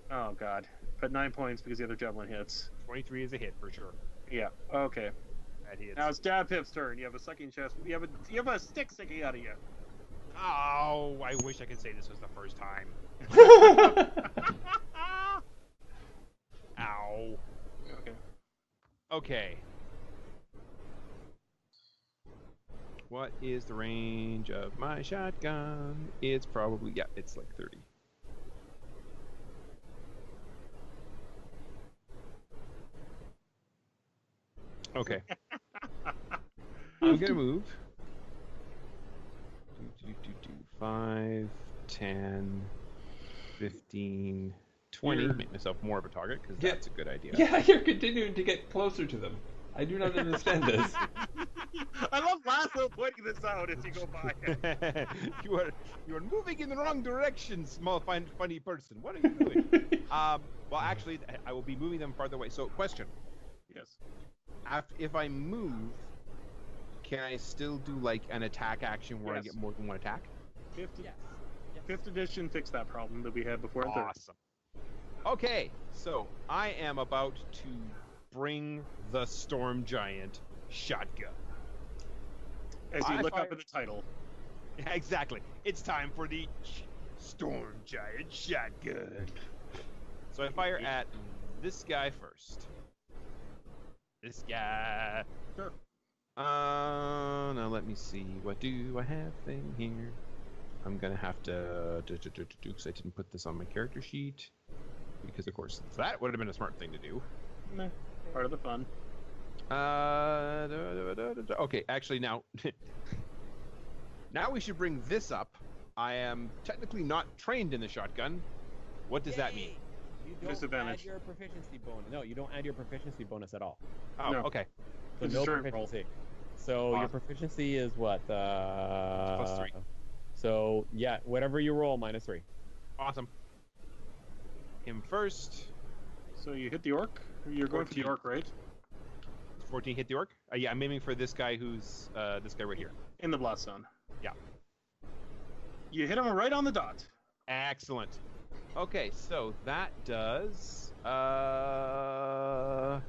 Oh, God. But 9 points because the other javelin hits. 23 is a hit for sure. Yeah, okay. That hits. Now it's Dabpip's turn. You have a sucking chest. You have a stick sticking out of you. Oh, I wish I could say this was the first time. Ow. Okay. Okay. What is the range of my shotgun? It's probably, yeah, it's like 30. Okay. I'm gonna move. 5, 10, 15, 20. You're- Make myself more of a target because Yeah. that's a good idea. Yeah, you're continuing to get closer to them. I do not understand this. I love Laszlo pointing this out as you go by. you are moving in the wrong direction, small funny person. What are you doing? Well, actually, I will be moving them farther away. So, question: Yes. if I move, can I still do like an attack action where I Yes. get more than one attack? Yes. Yes. 5th edition fixed that problem that we had before in 3rd. Awesome. Okay, so I am about to bring the Storm Giant shotgun. As you I look up fire- at the title. Exactly. It's time for the Storm Giant shotgun. So I fire at this guy first. This guy. Sure. Now let me see. What do I have in here? I'm gonna have to because I didn't put this on my character sheet. Because of course that would have been a smart thing to do. Meh. Part of the fun. Okay, actually now, now we should bring this up. I am technically not trained in the shotgun. What does that mean? You don't Disadvantage. add your proficiency bonus. No, you don't add your proficiency bonus at all. Oh, No. okay. So It's no a strength roll. proficiency. So your Awesome. proficiency is what? +3. So yeah, whatever you roll, -3. Awesome. Him first. So you hit the orc? You're going for the 14. orc, right? 14 hit the orc. Yeah, I'm aiming for this guy who's this guy right here. In the blast zone. Yeah. You hit him right on the dot. Excellent. Okay, so that does. I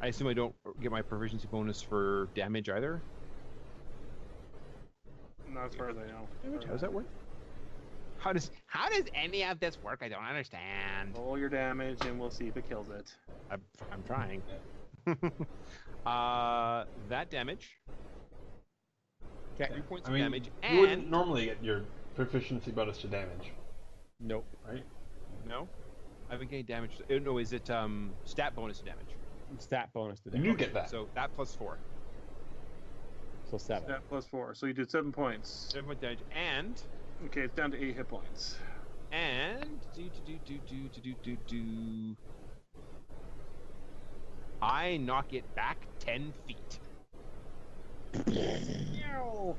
assume I don't get my proficiency bonus for damage either. Not as far as I know. How does that work? How does any of this work? I don't understand. Roll your damage and we'll see if it kills it. I'm trying. That damage. Okay. 3 points I of mean, damage, you wouldn't and normally get your proficiency bonus to damage, Nope. right? no, I haven't gained damage. No, is it stat bonus to damage? Stat bonus to You damage. get that. So that plus 4. So 7. That plus 4. So you did 7 points. 7 point damage, and Okay, it's down to 8 hit points. I knock it back 10 feet.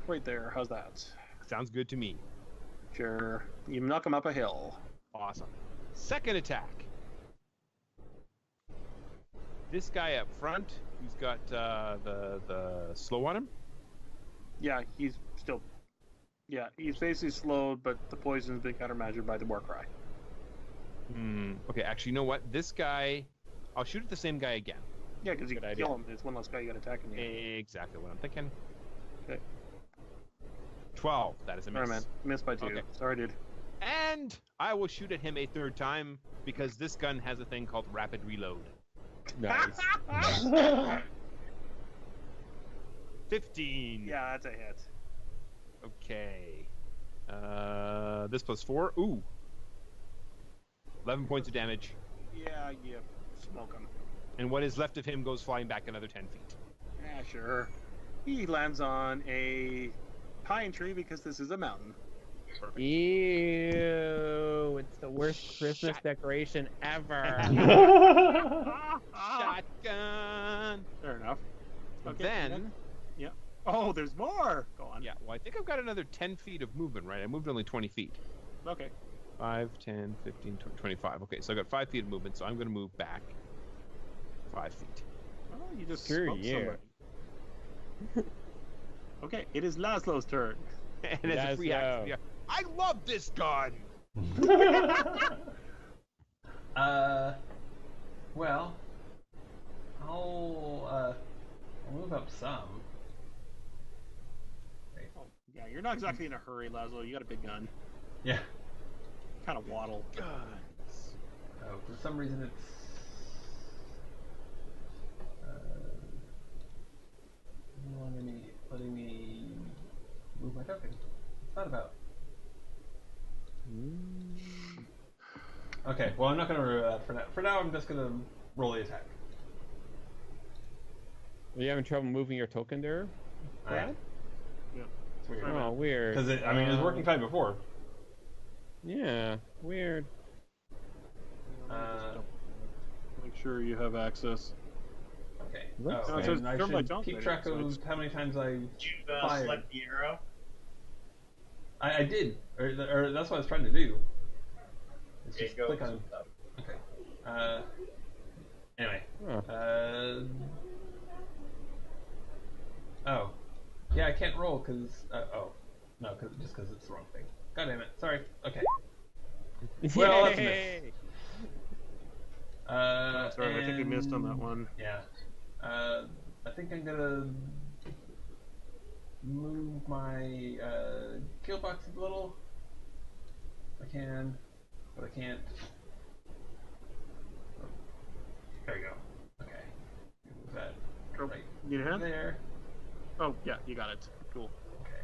Right there. How's that? Sounds good to me. Sure. You knock him up a hill. Awesome. Second attack. This guy up front, who's got the slow on him. Yeah, he's still... Yeah, he's basically slowed, but the poison's been countermeasured by the war cry. Okay, actually, you know what? This guy, I'll shoot at the same guy again. Yeah, because you Good can idea. kill him. It's one less guy you got attacking you. Exactly what I'm thinking. Okay. 12. That is a miss. Sorry, man. Missed by 2. Okay. Sorry, dude. And I will shoot at him a third time because this gun has a thing called rapid reload. Nice. 15. Yeah, that's a hit. Okay. This plus 4. Ooh. 11 points of damage. Yeah, you smoke him. And what is left of him goes flying back another 10 feet. Yeah, sure. He lands on a pine tree because this is a mountain. Perfect. Ew, it's the worst Christmas decoration ever. Shotgun. Fair enough. Okay, Then, yeah. Oh, there's more. Go on. yeah, well, I think I've got another 10 feet of movement, right? I moved only 20 feet. Okay. 5, 10, 15, 20, 25. Okay, so I got 5 feet of movement, so I'm going to move back 5 feet. Oh, you just Screw smoked you. somebody. Okay, it is Laszlo's turn. And as a free action, yeah, I love this gun! Well, I'll move up some. Oh, yeah, you're not exactly in a hurry, Laszlo. You got a big gun. Yeah. Kind of waddle. Guns. Oh, for some reason it's letting me move my token. What's that about? Okay, well I'm not going to remove that for now. For now I'm just going to roll the attack. Are you having trouble moving your token there? I am. Yeah. It's weird. Oh, weird. Because it was working fine before. Yeah, weird. Make sure you have access. Okay. Looks Oh, like- and I Turn by should jump keep there, track so of it's- how many times I Did you fired. select the arrow? I did, or that's what I was trying to do. It's Okay, just go click to on. the- Okay. Anyway. Huh. Oh. Yeah, I can't roll because. Oh. No, just because it's the wrong thing. God damn it. Sorry. Okay. Well, that's a miss. Yay! That's right. I think you missed on that and- one. Yeah. I think I'm gonna move my kill box a little. I can, but I can't. There you go. Okay. Move that right Need a hand? there. Oh, yeah, you got it. Cool. Okay.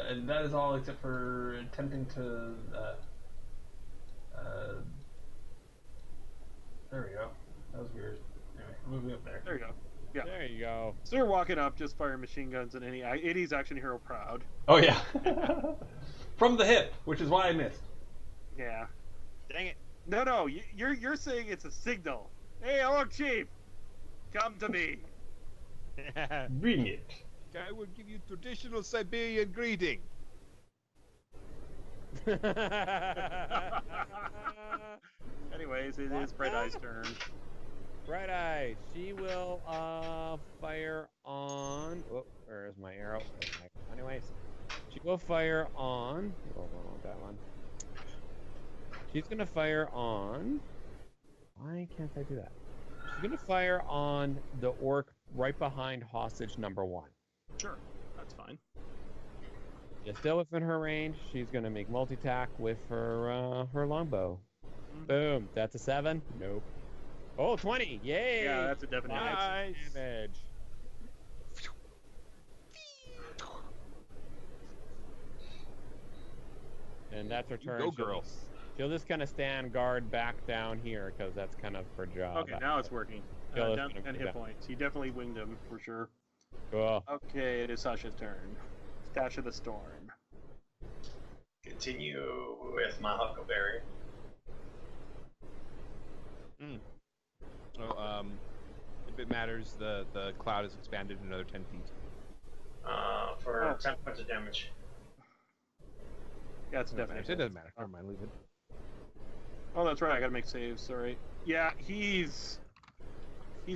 And that is all except for attempting to. There we go. That was weird. Anyway, moving up there. There you go. Yeah. There you go. So you're walking up, just firing machine guns at any 80s action hero proud. Oh yeah. From the hip, which is why I missed. Yeah. Dang it. No, you're saying it's a signal. Hey, Orc Chief, come to me. Bring it. I will give you traditional Siberian greeting. Anyways, it is Bright Eye's turn. Bright Eye, she will fire on. Oh, where's my arrow? Anyways, she will fire on. Oh, no, that one. She's gonna fire on. Why can't I do that? She's gonna fire on the orc right behind hostage number 1. Sure, that's fine. It's still within her range. She's gonna make multi-tack with her her longbow. Boom. That's a 7. Nope. Oh, 20. Yay. Yeah, that's a definite hit. Nice damage. And that's her turn. Go, girl. She'll just kind of stand guard back down here because that's kind of her job. Okay, now it's working. Kill Down us, 10 hit points. You definitely winged him for sure. Cool. Okay, it is Sasha's turn. Stash of the Storm. Continue with my Huckleberry. So, if it matters, the cloud is expanded another 10 feet. For 10 points of damage. Yeah, it's a definite. It doesn't matter. Never mind, leave it. Oh, that's right. I gotta make saves. Sorry. Yeah, he's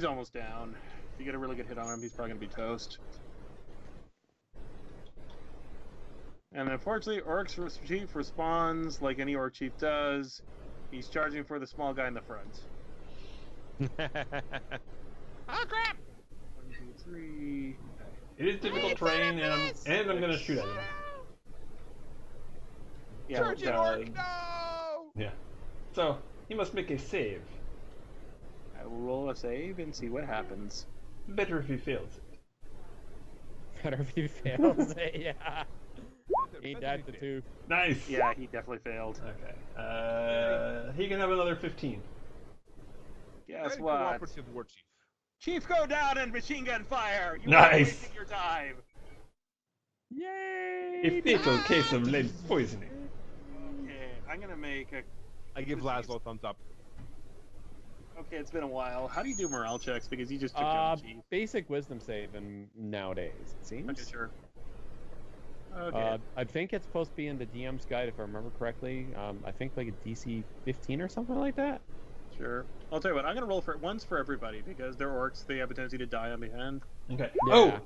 almost down. If you get a really good hit on him, he's probably gonna be toast. And unfortunately, Orc Chief responds like any Orc Chief does. He's charging for the small guy in the front. Oh crap! 1, 2, 3. It is difficult terrain, and I'm gonna shoot at him. Yeah, Charge it, Orc! No! Yeah. So he must make a save. I will roll a save and see what happens. Better if he fails it. Better if he fails it, yeah. Ain't that the two? Nice. Yeah, he definitely failed. Okay. He can have another 15. Guess Very what? cooperative, War Chief. Chief, go down and machine gun fire! You Nice. are wasting your time! Yay! A fatal case of lead poisoning. Okay, I'm gonna make a... I give Laszlo a thumbs up. Okay, it's been a while. How do you do morale checks? Because you just took down the chief. Basic wisdom save nowadays, it seems. Okay, sure. Okay. I think it's supposed to be in the DM's guide, if I remember correctly. I think like a DC 15 or something like that. Sure. I'll tell you what, I'm gonna roll for once for everybody, because they're orcs, they have a tendency to die on the hand. Okay. Yeah.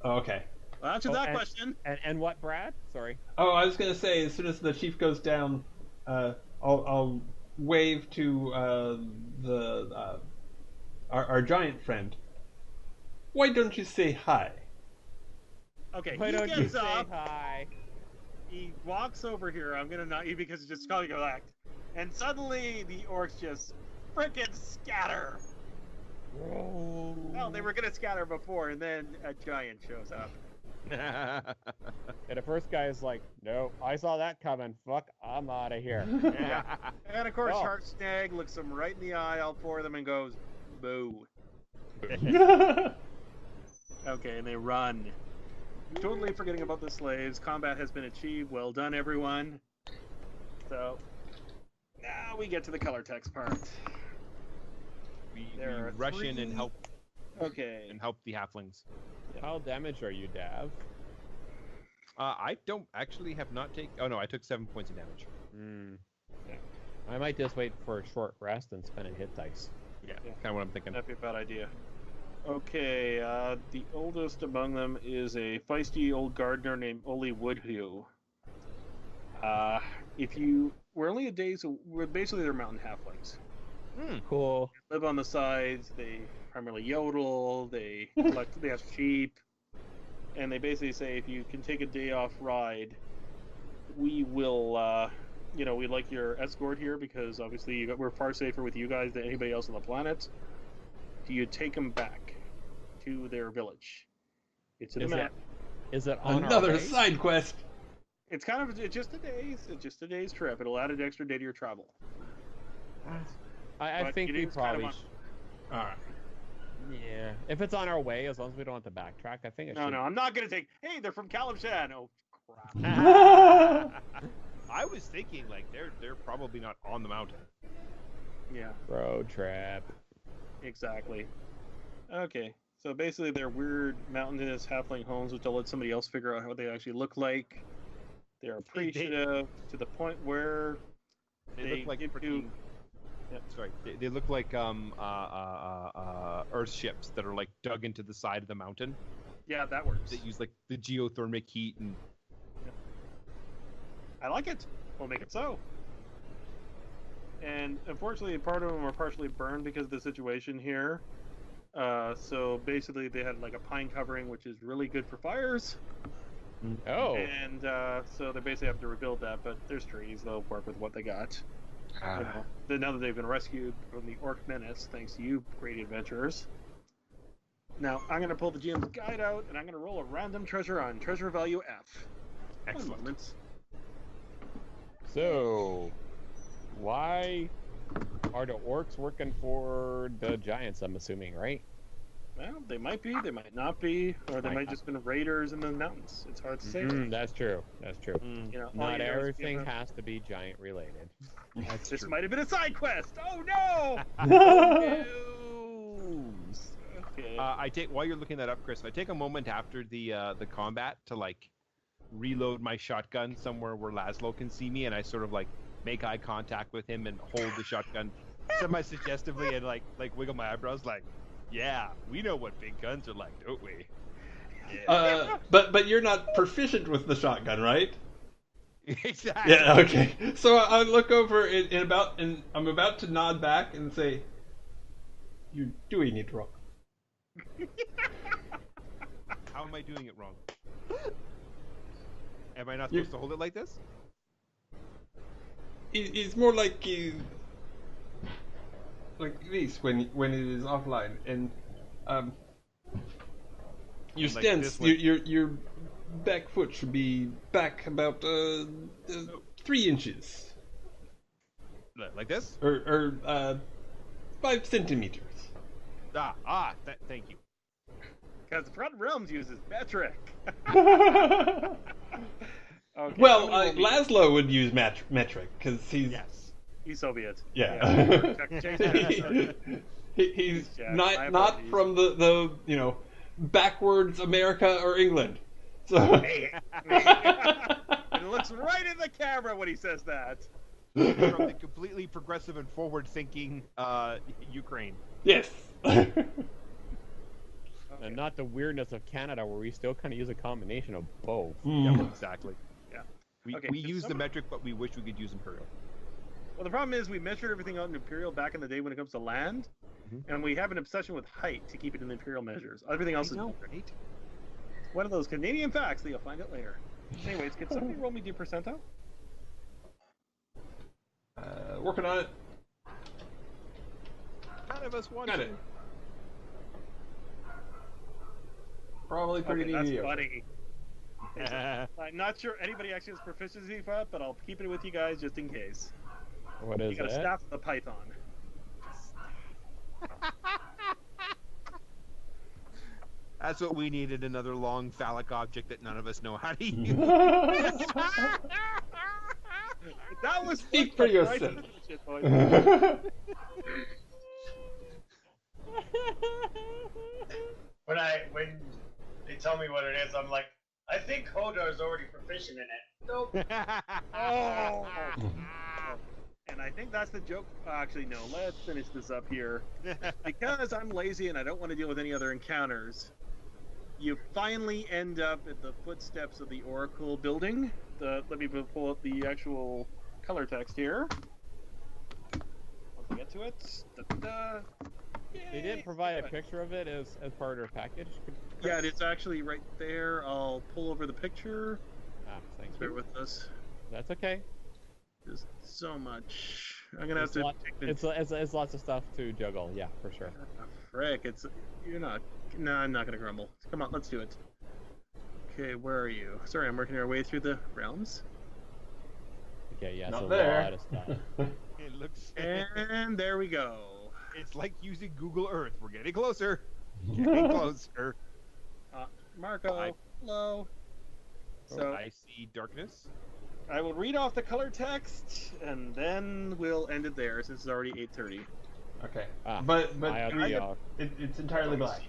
Okay. Well, answer that question. And what, Brad? Sorry. Oh, I was gonna say, as soon as the chief goes down, I'll wave to our giant friend. Why don't you say hi? Okay, Why he don't gets you say up, hi? he walks over here, I'm gonna not you because it's just calling you act. And suddenly the orcs just frickin' scatter. Well, they were gonna scatter before, and then a giant shows up. And the first guy is like, "No, I saw that coming. Fuck, I'm out of here." Yeah. And of course, Oh. Shark Snag looks them right in the eye, all four of them, and goes, "Boo." Okay, and they run. Totally forgetting about the slaves. Combat has been achieved. Well done, everyone. So, now we get to the color text part. we There are rush in and three- help Okay. the halflings. How damaged are you, Dav? I don't actually have not taken. Oh no, I took 7 points of damage. Yeah. I might just wait for a short rest and spend a hit dice. Yeah, kind of what I'm thinking. That'd be a bad idea. Okay, the oldest among them is a feisty old gardener named Oli Woodhue. We're only a days, we're basically they're mountain halflings. Cool. Live on the sides, they primarily yodel, they collect, they have sheep, and they basically say if you can take a day off ride, we will, we like your escort here because obviously we're far safer with you guys than anybody else on the planet. Do you take them back to their village? It's in the map. Is it on our Another way? side quest. It's just a day's trip. It'll add an extra day to your travel. I But think it we is kind of probably. All right. Yeah. If it's on our way, as long as we don't have to backtrack, I think it No, should. no, I'm not gonna take. Hey, they're from Kalimshan. Oh crap! I was thinking like they're probably not on the mountain. Yeah, Road trip. exactly. Okay, so basically they're weird mountainous halfling homes, which I'll let somebody else figure out what they actually look like. They're appreciative to the point where They look like give freaking. you- Sorry, they look like Earth ships that are like dug into the side of the mountain. Yeah, that works. That use like the geothermic heat and. I like it. We'll make it so. And unfortunately, part of them are partially burned because of the situation here. So basically, they had like a pine covering, which is really good for fires. Oh. And so they basically have to rebuild that, but there's trees. They'll work with what they got. Now that they've been rescued from the orc menace, thanks to you, great adventurers. Now, I'm going to pull the GM's guide out, and I'm going to roll a random treasure on treasure value F. Excellent. One moment. So, why are the orcs working for the giants? I'm assuming, right? Well, they might be, they might not be, or they Might might not. just been raiders in the mountains. It's hard to say. That's true. That's true. You know, all Not you know is everything give them- has to be giant related. That's This true. might have been a side quest. Oh no! Okay. I take while you're looking that up, Chris. I take a moment after the combat to like reload my shotgun somewhere where Laszlo can see me, and I sort of like make eye contact with him and hold the shotgun semi-suggestively and like wiggle my eyebrows, like, yeah, we know what big guns are like, don't we? But you're not proficient with the shotgun, right? Exactly. Yeah. Okay. So I look over and I'm about to nod back and say, "You're doing it wrong." How am I doing it wrong? Am I not supposed to hold it like this? It's more like this when it is offline, and your Like stance, this way. your back foot should be back about 3 inches Like this? or 5 centimeters. Thank you. Because the Front Realms uses metric. Okay, Well, somebody will Laszlo would use metric because he's He's Soviet. yeah. He's Jack. not My not apologies. from the backwards America or England. So Hey, and it looks right in the camera when he says that. From the completely progressive and forward-thinking Ukraine. yes. And not the weirdness of Canada, where we still kind of use a combination of both. Yeah, exactly. Yeah. We Okay, we so use the some- metric, but we wish we could use imperial. Well, the problem is we measured everything out in Imperial back in the day when it comes to land, and we have an obsession with height to keep it in the Imperial measures. Everything else is right? one of those Canadian facts that you'll find out later. Anyways, can somebody roll me D percentile? Working on it. None of us want Got to. it. Probably pretty Okay, that's mediocre. funny. I'm not sure anybody actually has proficiency for it, but I'll keep it with you guys just in case. What You is got a it? staff of the python. That's what we needed, another long phallic object that none of us know how to use. That was Speak fun, for right? yourself. Shit, boys. When they tell me what it is, I'm like, I think Hodar's already proficient in it. Nope. Oh. And I think that's the joke. Actually, no. Let's finish this up here. Because I'm lazy and I don't want to deal with any other encounters, you finally end up at the footsteps of the Oracle building. Let me pull up the actual color text here. Once I get to it. Da-da-da. They didn't provide a picture of it as part of their package. Yeah, it's actually right there. I'll pull over the picture. Thanks. Bear with us. That's okay. There's so much. I'm gonna have It's, to. it's lots of stuff to juggle. Yeah, for sure. Oh, frick! You're not. No, I'm not gonna grumble. Come on, let's do it. Okay, where are you? Sorry, I'm working our way through the realms. Okay, yeah, Not so there. a lot of stuff. It looks. And there we go. It's like using Google Earth. We're getting closer. Getting closer. Marco, hello. So I see darkness. I will read off the color text, and then we'll end it there since it's already 8:30. Okay. Ah, But it's entirely black.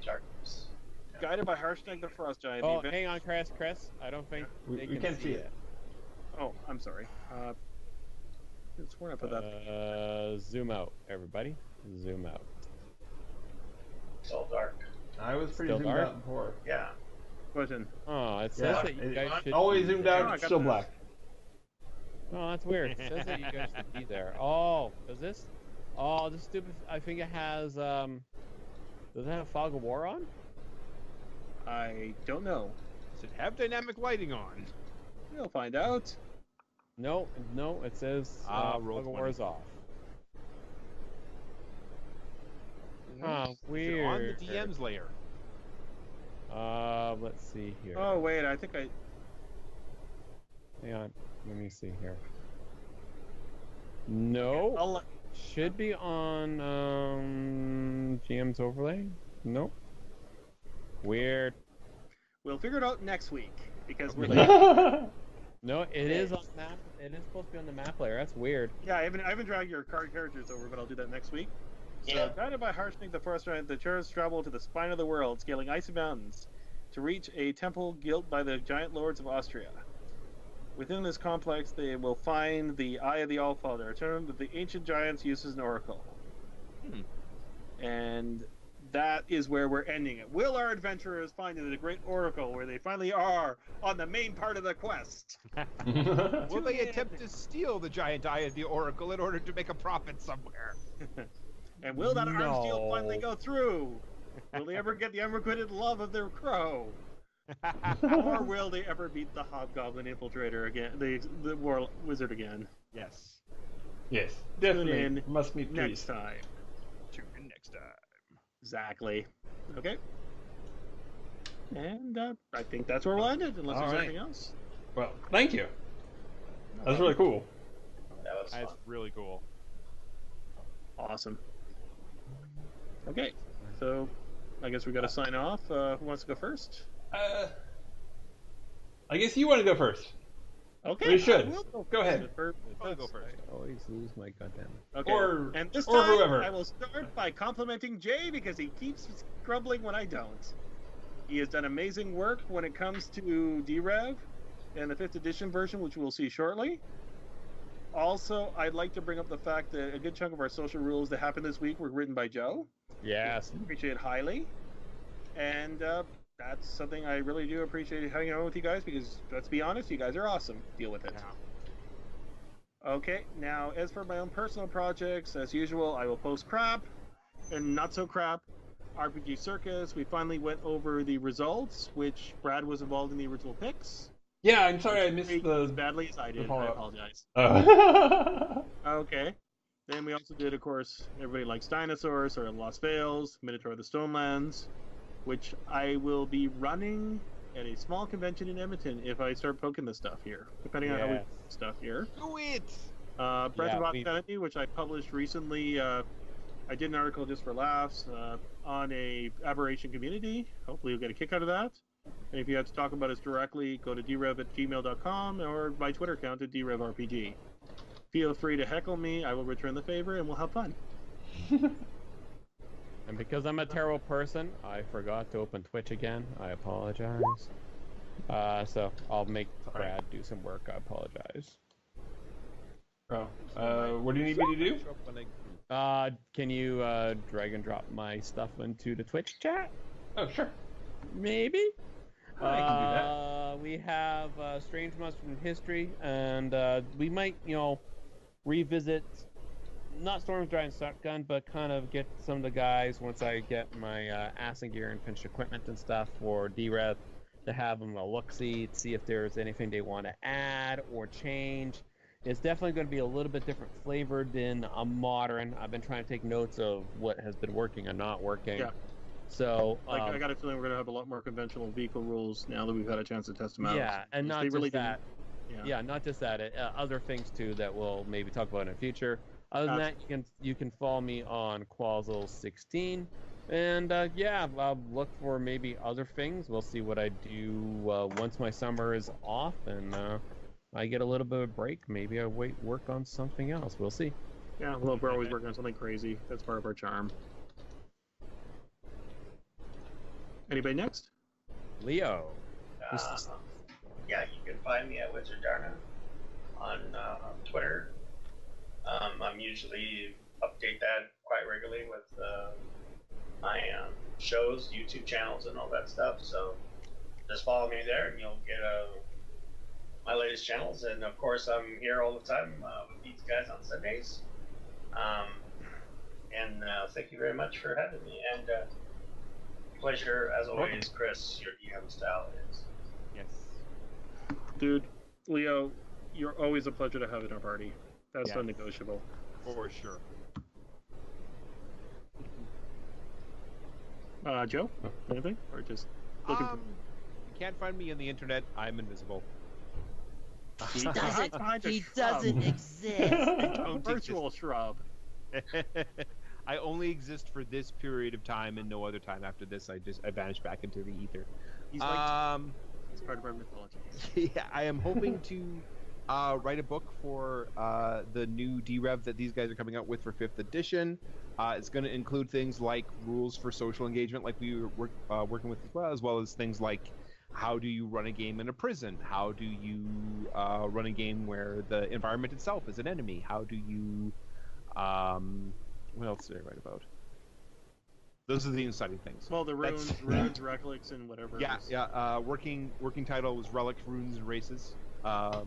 Guided by Harshnag the Frost Giant. Oh, the event- hang on, Chris. I don't think We they can't see it. Oh, I'm sorry. It's where I put that. Zoom out, everybody. Zoom out. It's all dark. I was pretty Still zoomed dark? out before. Yeah. Button. Oh, it says Yeah, that you guys should. always be zoomed there. No, I out, it's got still this. black. Oh, that's weird. It says that you guys should be there. Oh, does this? Oh, this stupid. I think it has. Does it have Fog of War on? I don't know. Does it have dynamic lighting on? We'll find out. No, it says roll Fog of 20. War is off. Oh, Is it weird. on the DM's layer. Let's see here. Oh wait, I think I. Hang on. Let me see here. No. I'll, Should be on GM's overlay. Nope. Weird. we'll figure it out next week because we're Okay. late. No, it is on map. It is supposed to be on the map layer. That's weird. Yeah, I haven't dragged your card characters over, but I'll do that next week. Yeah. So, guided by Harshnag the Frost Giant, the Churros travel to the spine of the world, scaling icy mountains, to reach a temple built by the giant lords of Austria. Within this complex, they will find the Eye of the Allfather, a term that the ancient giants used as an oracle. And that is where we're ending it. Will our adventurers find the great oracle where they finally are on the main part of the quest? Will they attempt to steal the giant eye of the oracle in order to make a profit somewhere? And will that arms deal No. finally go through? Will they ever get the unrequited love of their crow? Or will they ever beat the Hobgoblin Infiltrator again? The War Wizard again? Yes. Yes, Tune definitely. in Must meet next Priest. time. Tune in next time. Exactly. Okay. And I think that's where we'll end it, unless All there's right. anything else. Well, thank you. That was really cool. That was fun. That's really cool. Awesome. Okay, so I guess we got to sign off. Who wants to go first? I guess you want to go first. Okay, We should. I will Go ahead. I'll go first. I always lose my goddamn. Okay. Or- and this or time, whoever. I will start by complimenting Jay because he keeps grumbling when I don't. He has done amazing work when it comes to D-Rev and the 5th edition version, which we'll see shortly. Also, I'd like to bring up the fact that a good chunk of our social rules that happened this week were written by Joe. Yes. Appreciate it highly. And that's something I really do appreciate hanging out with you guys because, let's be honest, you guys are awesome. Deal with it. Okay, now as for my own personal projects, as usual, I will post crap and not so crap. RPG Circus, we finally went over the results, which Brad was involved in the original picks. Yeah, I'm sorry I missed As the. badly as I did. I follow-up. apologize. Oh. Okay. Then we also did, of course, Everybody Likes Dinosaurs, or Lost Vales, Minotaur of the Stonelands, which I will be running at a small convention in Edmonton if I start poking this stuff here, depending on how we Yes. poke stuff here. Do it! Breath Yeah, of Obscenity, which I published recently. I did an article just for laughs on a aberration community. Hopefully you'll get a kick out of that. And if you have to talk about us directly, go to drev@gmail.com or my Twitter account at drevrpg. Feel free to heckle me. I will return the favor and we'll have fun. And because I'm a terrible person, I forgot to open Twitch again. I apologize. So I'll make Brad do some work. I apologize. What do you need me to do? Can you drag and drop my stuff into the Twitch chat? Oh, sure. Maybe. I can do that. We have Strange Monster from History, and we might, revisit not Storm's Giant Shotgun, but kind of get some of the guys once I get my ass and gear and finished equipment and stuff for D-Rev to have them a look-see, see if there's anything they want to add or change. It's definitely going to be a little bit different flavored than a modern. I've been trying to take notes of what has been working and not working. Yeah. So I got a feeling we're going to have a lot more conventional vehicle rules now that we've had a chance to test them out. yeah, and not They just really that. didn't- Yeah, not just that. Other things too that we'll maybe talk about in the future. Other than that, you can follow me on Quazzle16, and I'll look for maybe other things. We'll see what I do once my summer is off and I get a little bit of a break. Maybe I work on something else. We'll see. Yeah, well, we're always working on something crazy. That's part of our charm. Anybody next? Leo. Yeah, you can find me at Wizard Darna on Twitter. I'm usually update that quite regularly with my shows, YouTube channels, and all that stuff. So just follow me there, and you'll get my latest channels. And of course, I'm here all the time with these guys on Sundays. And thank you very much for having me. And pleasure as always, Chris. Your DM style is. Yes. Dude, Leo, you're always a pleasure to have in our party. That's Yes. unnegotiable. For sure. Joe, anything? Or just looking for... You can't find me on the internet. I'm invisible. He He doesn't exist. A virtual shrub. I only exist for this period of time and no other time after this. I vanish back into the ether. He's like it's part of our mythology. Yeah, I am hoping to write a book for the new D-Rev that these guys are coming out with for 5th edition. It's going to include things like rules for social engagement, like we were working with as well as things like how do you run a game in a prison? How do you run a game where the environment itself is an enemy? How do you... what else did I write about? Those are the exciting things. Well, the runes, relics, and whatever. Yeah, else. yeah. Working title was Relics, Runes, and Races. And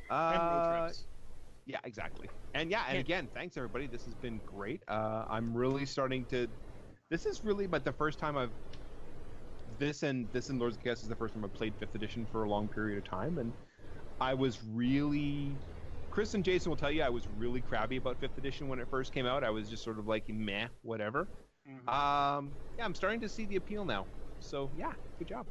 road trips. Yeah, exactly. And again, thanks everybody. This has been great. I'm really starting to. This is really the first time I've this and Lords of Chaos is the first time I played 5th edition for a long period of time, and I was really. Chris and Jason will tell you I was really crabby about 5th edition when it first came out. I was just sort of like meh, whatever. Yeah, I'm starting to see the appeal now. So yeah, good job.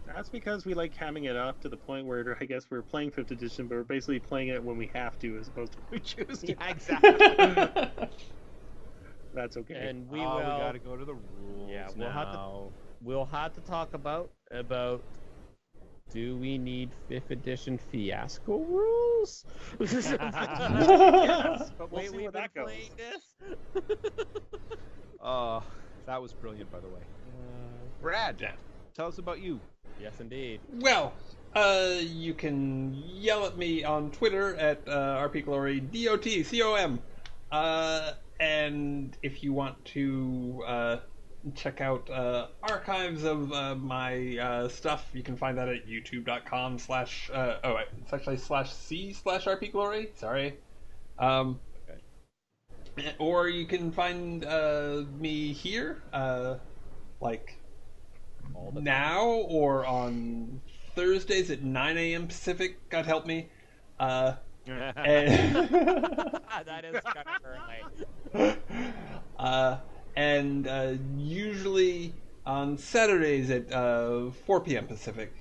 That's because we like hamming it up to the point where I guess we're playing 5th edition, but we're basically playing it when we have to, as opposed to when we choose to. Yeah, exactly. That's okay. And we We will. gotta go to the rules. Yeah, now. We'll have to talk about do we need 5th edition Fiasco rules? Yes, but we'll Wait, see we've where been that goes. playing this. That was brilliant, by the way. Brad, tell us about you. Yes, indeed. Well, you can yell at me on Twitter at RPGlory, DOTCOM. And if you want to check out archives of my stuff, you can find that at youtube.com/ it's actually /c/RPGlory, sorry. Or you can find me here, like All the now or on Thursdays at 9 a.m. Pacific, God help me. And That is kind of early. and usually on Saturdays at 4 p.m. Pacific.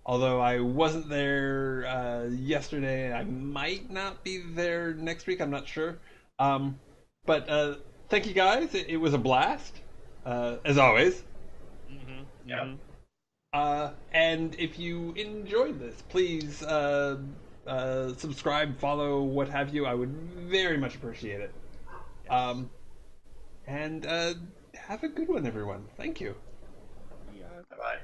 Although I wasn't there yesterday, I might not be there next week. I'm not sure. But thank you guys. It was a blast, as always. Yeah. And if you enjoyed this, please subscribe, follow, what have you. I would very much appreciate it. And have a good one, everyone. Thank you. Bye-bye.